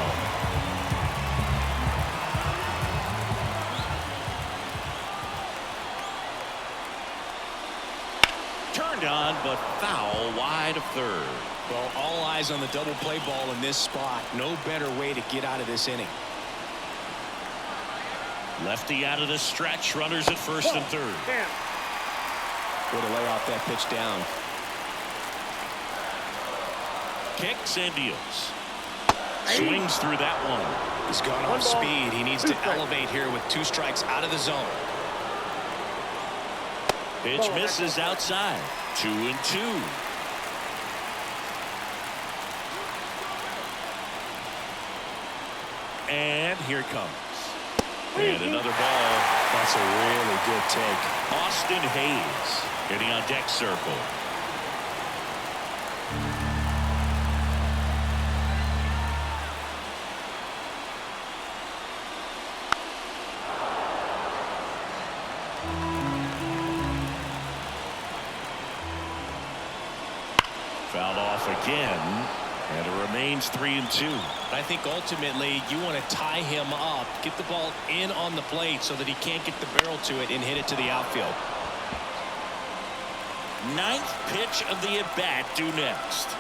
Speaker 1: Turned on, but foul wide of third.
Speaker 2: Well, all eyes on the double play ball in this spot. No better way to get out of this inning.
Speaker 1: Lefty out of the stretch. Runners at first and third.
Speaker 2: Way to lay off that pitch down.
Speaker 1: Kicks and deals. Swings through that one.
Speaker 2: He's gone off speed. He needs to elevate here with 2 strikes out of the zone.
Speaker 1: Pitch misses outside. 2-2. And here it comes. And another ball.
Speaker 2: That's a really good take.
Speaker 1: Austin Hayes hitting on deck circle. Fouled off again. And it remains 3-2.
Speaker 2: I think ultimately you want to tie him up, get the ball in on the plate so that he can't get the barrel to it and hit it to the outfield.
Speaker 1: 9th pitch of the at-bat due next.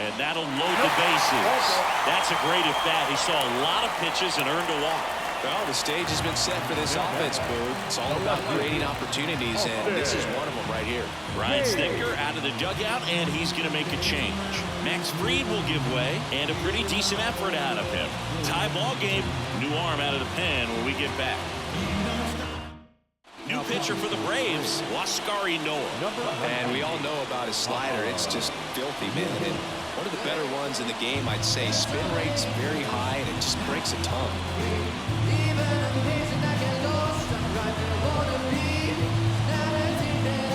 Speaker 1: And that'll load the bases. That's a great at-bat. He saw a lot of pitches and earned a walk.
Speaker 2: Well, the stage has been set for this offense, Boo. It's all about creating opportunities, and this is one of them right here.
Speaker 1: Ryan Snitker out of the dugout, and he's going to make a change. Max Fried will give way, and a pretty decent effort out of him. Tie ball game. New arm out of the pen when we get back. New pitcher for the Braves, Waskari Noah.
Speaker 2: And we all know about his slider. It's just filthy, man. And one of the better ones in the game, I'd say. Spin rate's very high, and it just breaks a ton.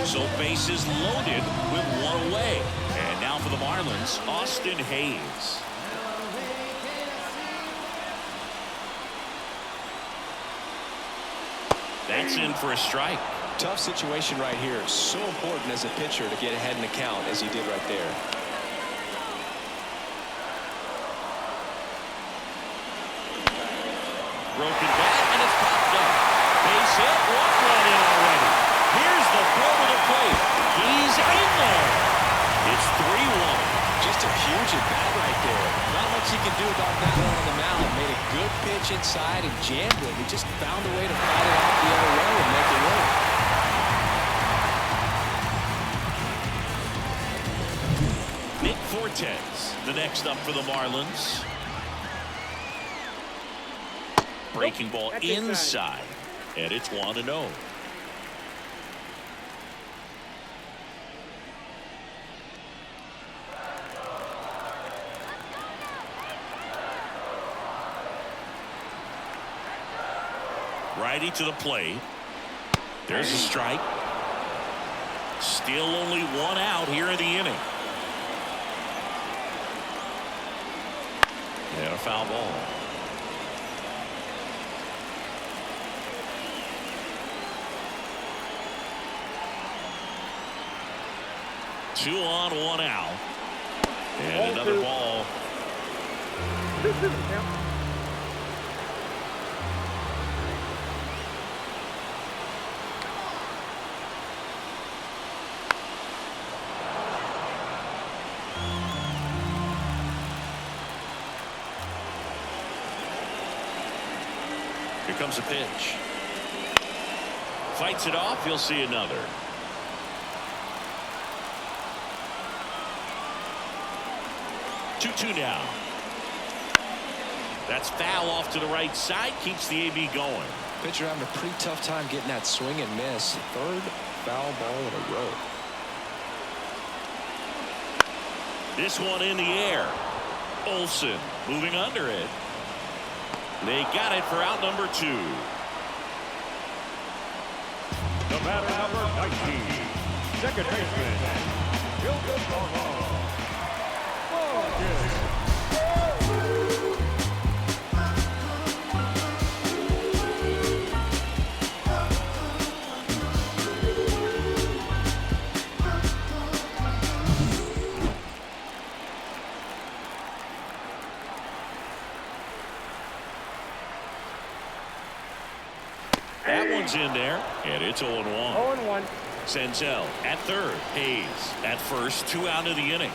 Speaker 1: So bases loaded with 1 away. And now for the Marlins, Austin Hayes. That's in for a strike.
Speaker 2: Tough situation right here. So important as a pitcher to get ahead in the count as he did right there.
Speaker 1: Broken bat, and it's popped up. Base hit, 1 run in already. Here's the throw to the plate. He's in there. It's 3-1.
Speaker 2: Just a huge at bat right there. Not much he can do about that one on the mound. Made a good pitch inside and jammed it. He just found a way to fight it off the other way and make it work.
Speaker 1: Nick Fortes, the next up for the Marlins. Breaking ball inside, and it's 1-0. Righty to the plate. There's a strike. Still only 1 out here in the inning. And a foul ball. Two on, 1 out. And another ball. Here comes a pitch. Fights it off. You'll see another. 2-2 now. That's foul off to the right side. Keeps the AB going.
Speaker 2: Pitcher having a pretty tough time getting that swing and miss. 3rd foul ball in a row.
Speaker 1: This one in the air. Olsen moving under it. They got it for out number 2.
Speaker 3: The batter, number 19, second baseman,
Speaker 1: That one's in there, and it's 0-1.
Speaker 4: 0-1.
Speaker 1: Senzel at third. Hayes at first. 2 out of the inning.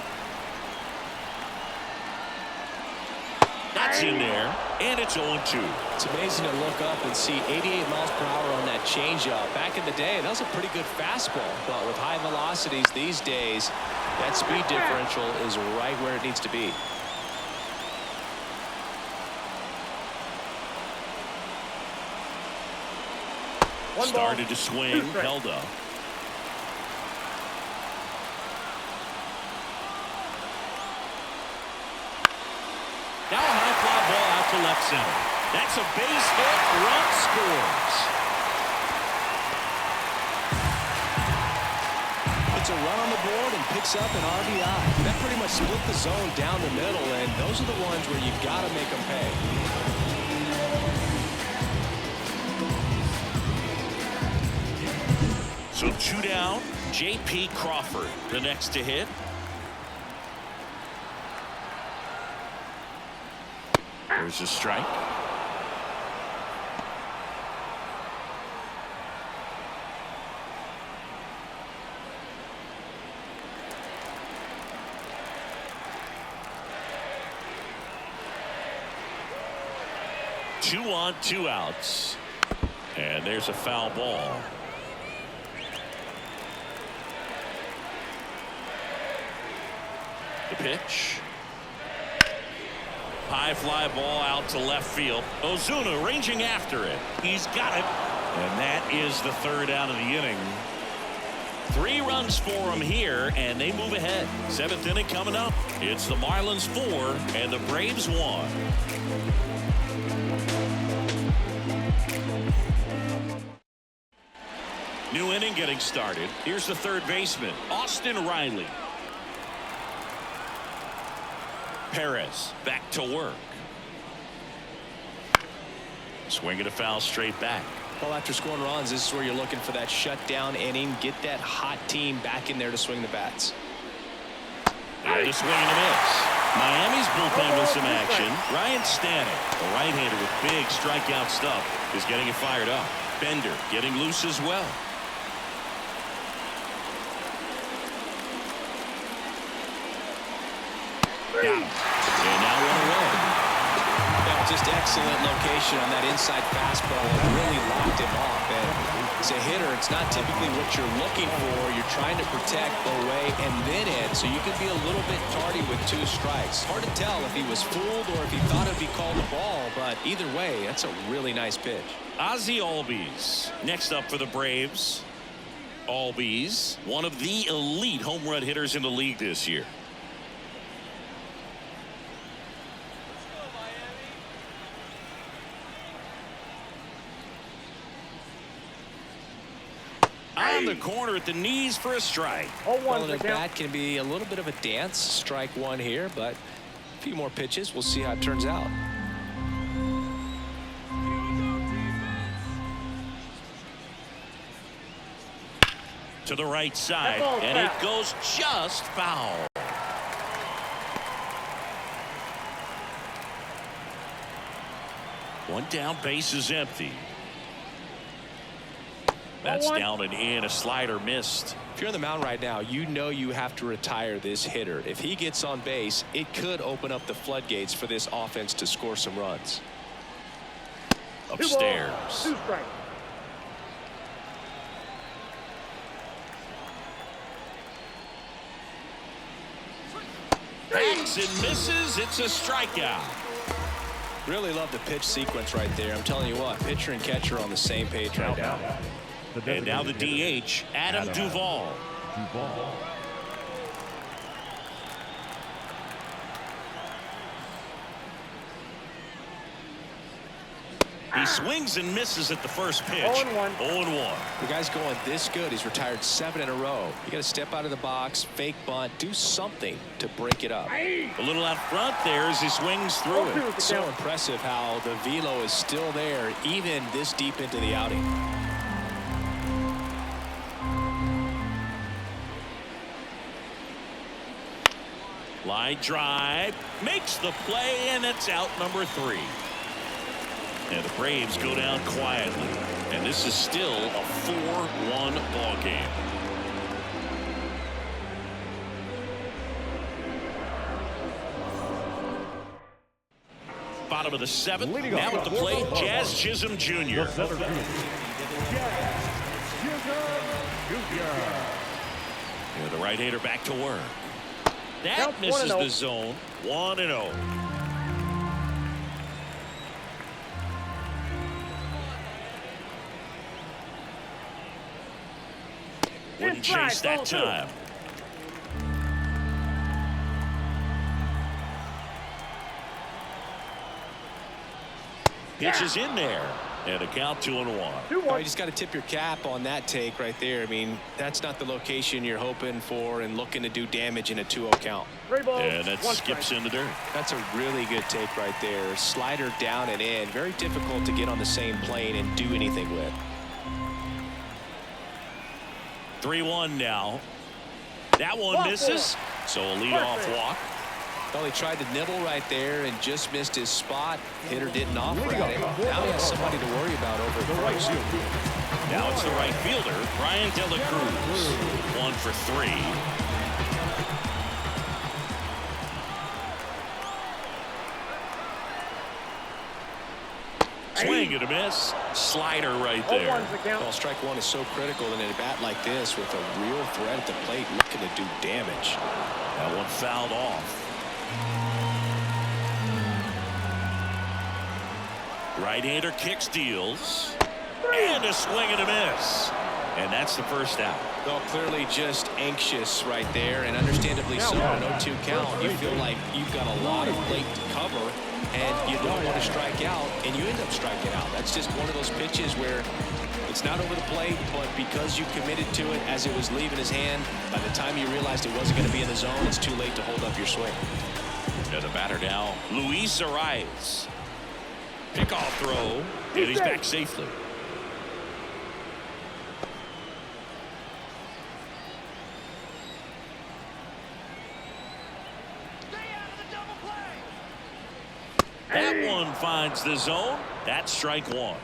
Speaker 1: That's in there, and it's 0-2.
Speaker 2: It's amazing to look up and see 88 miles per hour on that changeup. Back in the day, that was a pretty good fastball. But with high velocities these days, that speed differential is right where it needs to be.
Speaker 1: Started to swing, held up. Now a high fly ball out to left center. That's a base hit. Run scores.
Speaker 2: It's a run on the board and picks up an RBI. That pretty much split the zone down the middle, and those are the ones where you've got to make them pay.
Speaker 1: So 2 down. J.P. Crawford, the next to hit. There's a strike. Two on, 2 outs. And there's a foul ball. The pitch. High fly ball out to left field. Ozuna ranging after it. He's got it. And that is the 3rd out of the inning. 3 runs for him here, and they move ahead. 7th inning coming up. It's the Marlins 4 and the Braves 1. New inning getting started. Here's the 3rd baseman, Austin Riley. Perez back to work. Swinging a foul straight back.
Speaker 2: Well, after scoring runs, this is where you're looking for that shutdown inning. Get that hot team back in there to swing the bats.
Speaker 1: And a swing and a miss. Miami's bullpen with some action. Ryan Stanek, a right-hander with big strikeout stuff, is getting it fired up. Bender getting loose as well. Got him. And now 1 away.
Speaker 2: Yeah, just excellent location on that inside fastball. It really locked him off. And as a hitter, it's not typically what you're looking for. You're trying to protect away and then in, so you can be a little bit tardy with 2 strikes. Hard to tell if he was fooled or if he thought it'd be called a ball, but either way, that's a really nice pitch.
Speaker 1: Ozzie Albies next up for the Braves. Albies, one of the elite home run hitters in the league this year. On the corner at the knees for a strike.
Speaker 2: Well, the bat can be a little bit of a dance. Strike 1 here, but a few more pitches. We'll see how it turns out.
Speaker 1: To the right side, and it goes just foul. One down, base is empty. That's down and in. A slider missed.
Speaker 2: If you're on the mound right now, you know you have to retire this hitter. If he gets on base, it could open up the floodgates for this offense to score some runs.
Speaker 1: Upstairs.
Speaker 4: 2 strikes.
Speaker 1: Backs and misses. It's a strikeout.
Speaker 2: Really love the pitch sequence right there. I'm telling you what, pitcher and catcher are on the same page right now.
Speaker 1: And now the DH, Adam Duvall. He swings and misses at the first pitch.
Speaker 4: 0-1.
Speaker 1: 0-1.
Speaker 2: The guy's going this good. He's retired 7 in a row. You got to step out of the box, fake bunt, do something to break it up.
Speaker 1: A little out front there as he swings through it.
Speaker 2: It's so impressive how the velo is still there even this deep into the outing.
Speaker 1: Line drive, makes the play, and it's out number 3. And the Braves go down quietly. And this is still a 4-1 ball game. Bottom of the 7th. Now at the plate, Jazz Chisholm Jr. And the right-hander back to work. That misses the zone. 1-0. Wouldn't chase that time. Pitch is in there. And a count 2-1.
Speaker 2: Oh, you just got to tip your cap on that take right there. I mean, that's not the location you're hoping for and looking to do damage in a 2-0 count.
Speaker 1: And that skips in the dirt.
Speaker 2: That's a really good take right there. Slider down and in. Very difficult to get on the same plane and do anything with.
Speaker 1: 3-1 now. That one misses. So a leadoff walk.
Speaker 2: Well, he tried to nibble right there and just missed his spot. Hitter didn't offer at him. Now he has somebody to worry about over at first.
Speaker 1: Now it's the right fielder, Brian De La Cruz. 1 for 3. Swing and a miss. Slider right there.
Speaker 2: Well, strike one is so critical in a bat like this with a real threat at the plate looking to do damage.
Speaker 1: That one fouled off. Right-hander kicks, deals, and a swing and a miss. And that's the first out.
Speaker 2: Well, clearly just anxious right there, and understandably so. An 0-2 count, you feel like you've got a lot of plate to cover, and you don't want to strike out, and you end up striking out. That's just one of those pitches where it's not over the plate, but because you committed to it as it was leaving his hand, by the time you realized it wasn't going to be in the zone, it's too late to hold up your swing.
Speaker 1: And the batter now, Luis Arias. Pickoff throw, and he's back safely. That one finds the zone. That's strike one.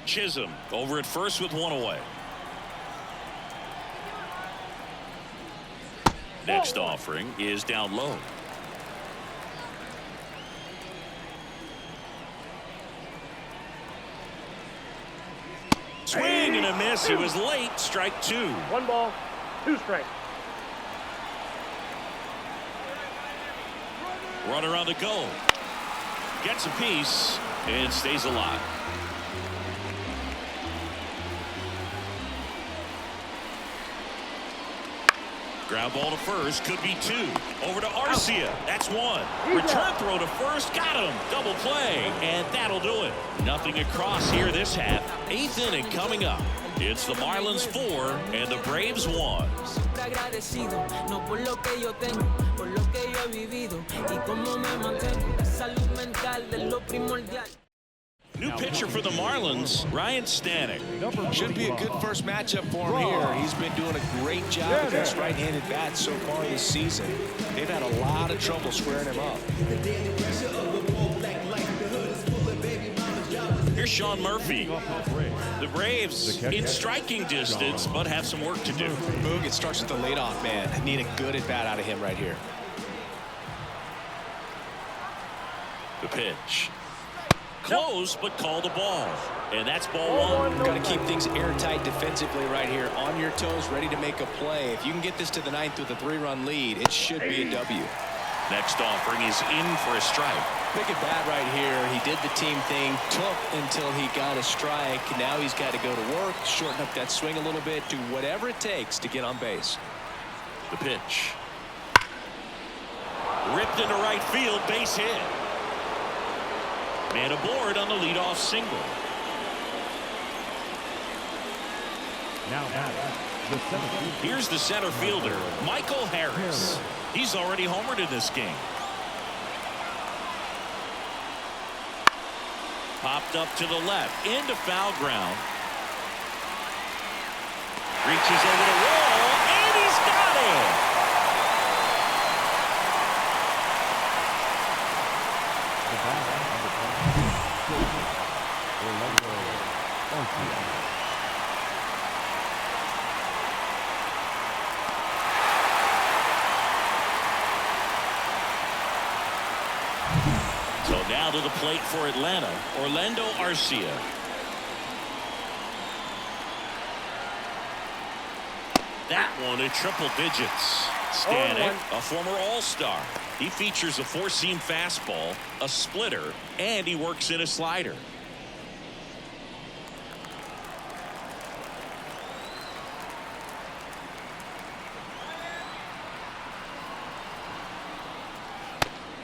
Speaker 1: Chisholm over at first with one away. Next offering is down low. Swing and a miss. He was late. Strike two.
Speaker 4: 1 ball, 2 strikes.
Speaker 1: Runner on the go. Gets a piece and stays alive. Ground ball to first, could be 2. Over to Arcia. That's 1. Return throw to first, got him. Double play, and that'll do it. Nothing across here this half. 8th inning coming up. It's the Marlins 4 and the Braves 1. New pitcher for the Marlins, Ryan Stanek.
Speaker 2: Should be a good first matchup for him here. He's been doing a great job against right-handed bats so far this season. They've had a lot of trouble squaring him up.
Speaker 1: Here's Sean Murphy. The Braves in striking distance, but have some work to do.
Speaker 2: Boog, it starts with the leadoff man. Need a good at-bat out of him right here.
Speaker 1: The pitch. Close, but called a ball. And that's ball 1.
Speaker 2: Got to keep things airtight defensively right here. On your toes, ready to make a play. If you can get this to the 9th with a 3-run lead, it should be a W.
Speaker 1: Next offering is in for a strike.
Speaker 2: Big at bat right here. He did the team thing, took until he got a strike. Now he's got to go to work, shorten up that swing a little bit, do whatever it takes to get on base.
Speaker 1: The pitch. Ripped into right field, base hit. Man aboard on the leadoff single.
Speaker 3: Now the
Speaker 1: here's the center fielder, Michael Harris. He's already homered in this game. Popped up to the left, into foul ground. Reaches over the wall, and he's got it. So now to the plate for Atlanta, Orlando Arcia. That one in triple digits. Stanek, a former All-Star. He features a four-seam fastball, a splitter, and he works in a slider.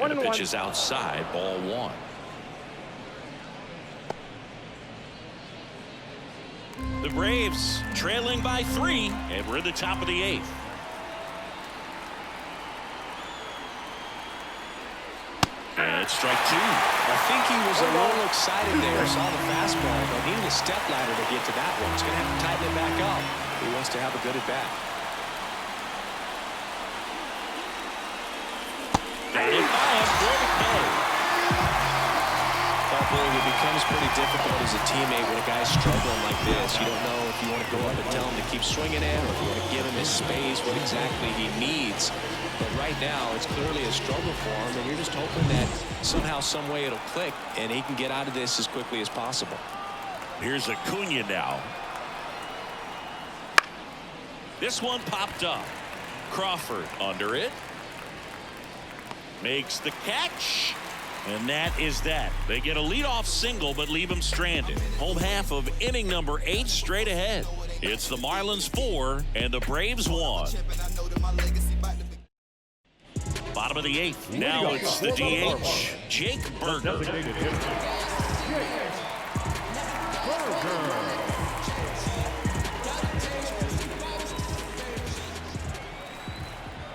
Speaker 1: And the pitch is outside, ball one. The Braves trailing by 3, and we're at the top of the 8th. And it's strike 2.
Speaker 2: I think he was a little excited there, saw the fastball, but needed a step ladder to get to that one. He's going to have to tighten it back up. He wants to have a good at bat.
Speaker 1: Batted by him for the play.
Speaker 2: Oh boy, it becomes pretty difficult as a teammate when a guy's struggling like this. You don't know if you want to go up and tell him to keep swinging it, or if you want to give him his space, what exactly he needs. But right now, it's clearly a struggle for him, and you're just hoping that somehow, some way it'll click, and he can get out of this as quickly as possible.
Speaker 1: Here's Acuna now. This one popped up. Crawford under it. Makes the catch. And that is that. They get a leadoff single, but leave him stranded. Home half of inning number 8 straight ahead. It's the Marlins 4 and the Braves 1. Bottom of the 8th. Now it's the DH, Jake Burger.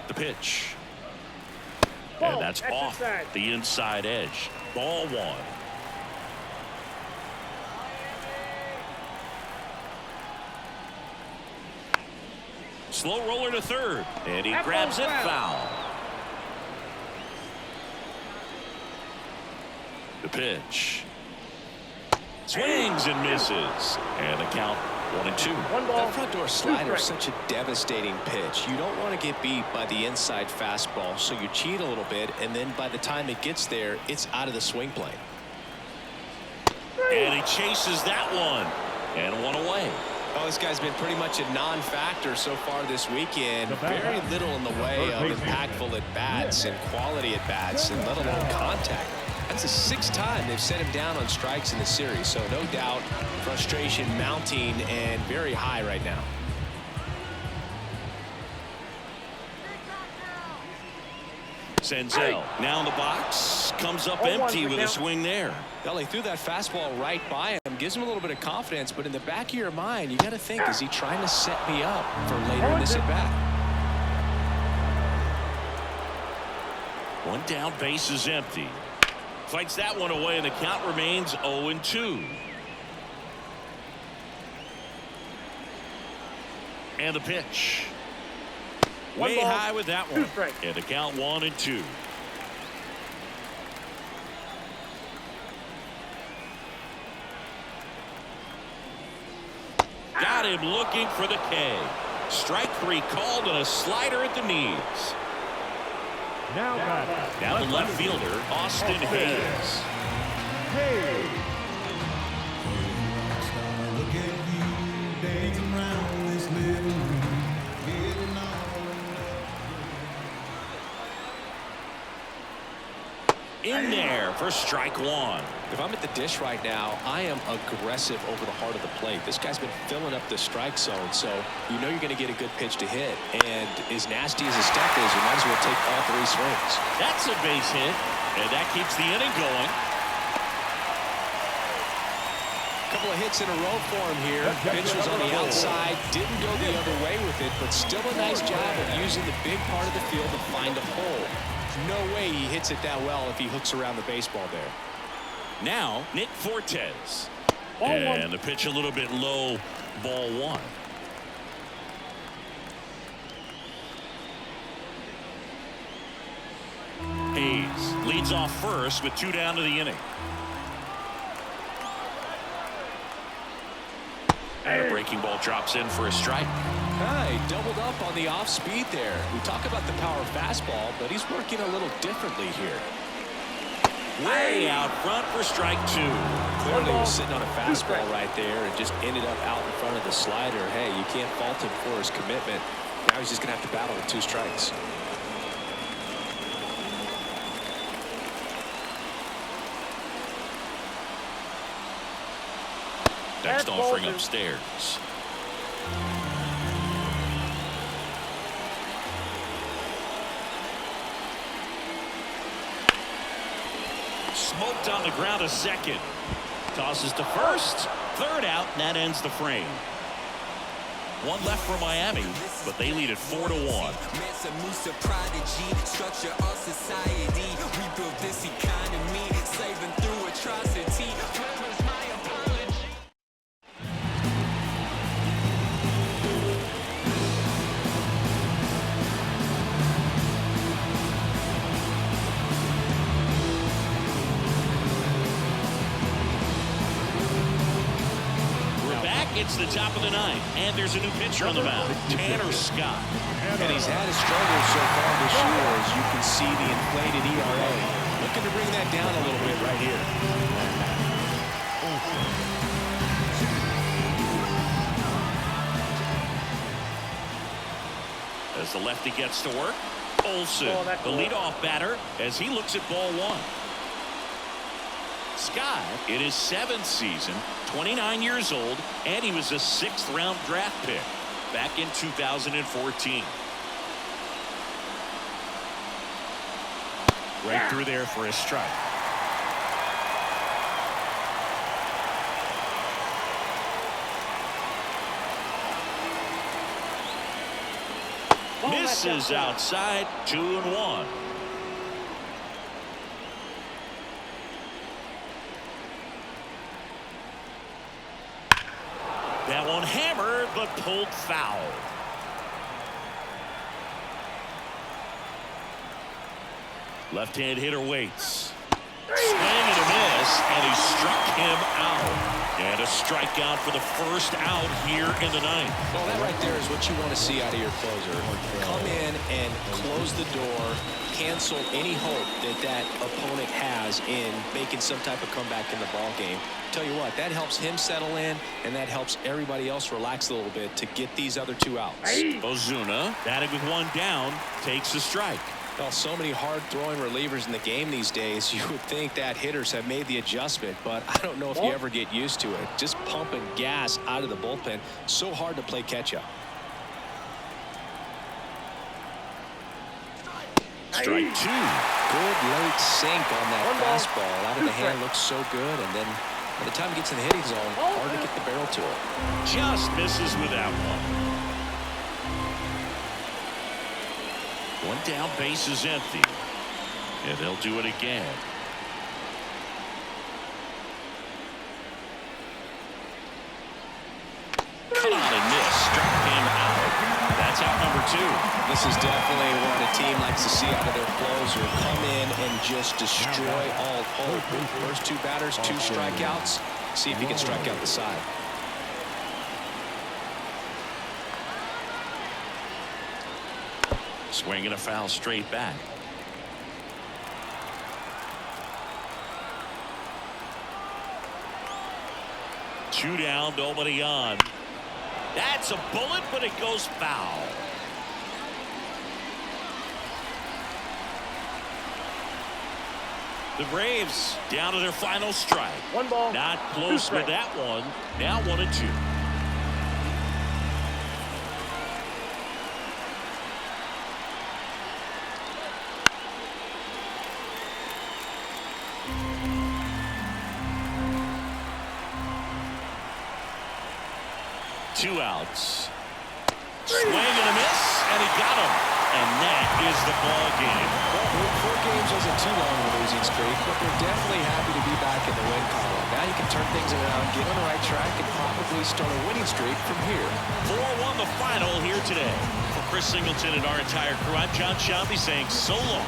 Speaker 1: The pitch. And that's off the inside edge. Ball 1. Slow roller to third. And he grabs it foul. The pitch. Swings and misses. And the count 1-2.
Speaker 2: That front door slider is such a devastating pitch. You don't want to get beat by the inside fastball, so you cheat a little bit, and then by the time it gets there, it's out of the swing plane.
Speaker 1: And he chases that one. And one away.
Speaker 2: Oh, this guy's been pretty much a non-factor so far this weekend. Very little in the way of impactful at-bats and quality at-bats, and let alone contact. That's the 6th time they've set him down on strikes in the series, so no doubt frustration mounting and very high right now.
Speaker 1: Senzel now in the box, comes up empty with a swing there.
Speaker 2: Well, he threw that fastball right by him, gives him a little bit of confidence, but in the back of your mind, you got to think, is he trying to set me up for later in this at-bat?
Speaker 1: One down, base is empty. Fights that one away, and the count remains 0-2. And the pitch. Way high with that one. And the count 1-2. Got him looking for the K. Strike 3 called, and a slider at the knees. Now the left fielder, Austin Hayes. In there for strike 1.
Speaker 2: If I'm at the dish right now, I am aggressive over the heart of the plate. This guy's been filling up the strike zone, so you know you're going to get a good pitch to hit. And as nasty as his stuff is, you might as well take all 3 swings.
Speaker 1: That's a base hit, and that keeps the inning going.
Speaker 2: A couple of hits in a row for him here. Pitch was on the outside, didn't go the other way with it, but still a nice job of using the big part of the field to find a hole. No way he hits it that well if he hooks around the baseball there.
Speaker 1: Now, Nick Fortes. And the pitch a little bit low, ball 1. Hayes leads off first with 2 down to the inning. And a breaking ball drops in for a strike.
Speaker 2: He doubled up on the off speed there. We talk about the power fastball, but he's working a little differently here.
Speaker 1: Way out front for strike 2.
Speaker 2: Clearly he was sitting on a fastball right there and just ended up out in front of the slider. Hey, you can't fault him for his commitment. Now he's just going to have to battle with 2 strikes.
Speaker 1: Next offering upstairs. Smoked on the ground a second. Tosses to first. Third out, and that ends the frame. One left for Miami, but they lead it 4-1. It's the top of the 9th, and there's a new pitcher on the mound, Tanner Scott.
Speaker 2: And he's had his struggles so far this year, as you can see the inflated ERA. Looking to bring that down a little bit right here.
Speaker 1: As the lefty gets to work, Olsen, the leadoff batter, as he looks at ball 1. Scott in his 7th season, 29 years old, and he was a 6th-round draft pick back in 2014. Right through there for a strike. Misses outside, 2-1. That one hammered, but pulled foul. Left-hand hitter waits. Swing and a miss, and he struck him out. And a strikeout for the first out here in the 9th.
Speaker 2: Well, that right there is what you want to see out of your closer. Come in and close the door, cancel any hope that that opponent has in making some type of comeback in the ball game. Tell you what, that helps him settle in, and that helps everybody else relax a little bit to get these other 2 outs.
Speaker 1: Ozuna, batting with 1 down, takes a strike.
Speaker 2: Well, so many hard-throwing relievers in the game these days, you would think that hitters have made the adjustment, but I don't know if you ever get used to it. Just pumping gas out of the bullpen, so hard to play catch-up.
Speaker 1: Strike 2.
Speaker 2: Good late sink on that fastball. Out of the hand, looks so good, and then by the time it gets in the hitting zone, hard to get the barrel to it.
Speaker 1: Just misses with that one. 1 down, base is empty. And they'll do it again. Cut on and miss. Struck him out. That's out number 2.
Speaker 2: This is definitely what a team likes to see out of their closer. Come in and just destroy all hope. First 2 batters, 2 strikeouts. See if he can strike out the side.
Speaker 1: Swing and a foul straight back. Two down, nobody on. That's a bullet, but it goes foul. The Braves down to their final strike.
Speaker 4: 1 ball.
Speaker 1: Not close with that one. Now 1-2. Two outs. Swing and a miss, and he got him. And that is the ball game.
Speaker 2: Well, 4 games wasn't too long of a losing streak, but they're definitely happy to be back in the win column. Now you can turn things around, get on the right track, and probably start a winning streak from here.
Speaker 1: 4-1 the final here today. For Chris Singleton and our entire crew, I'm John Shelby saying so long.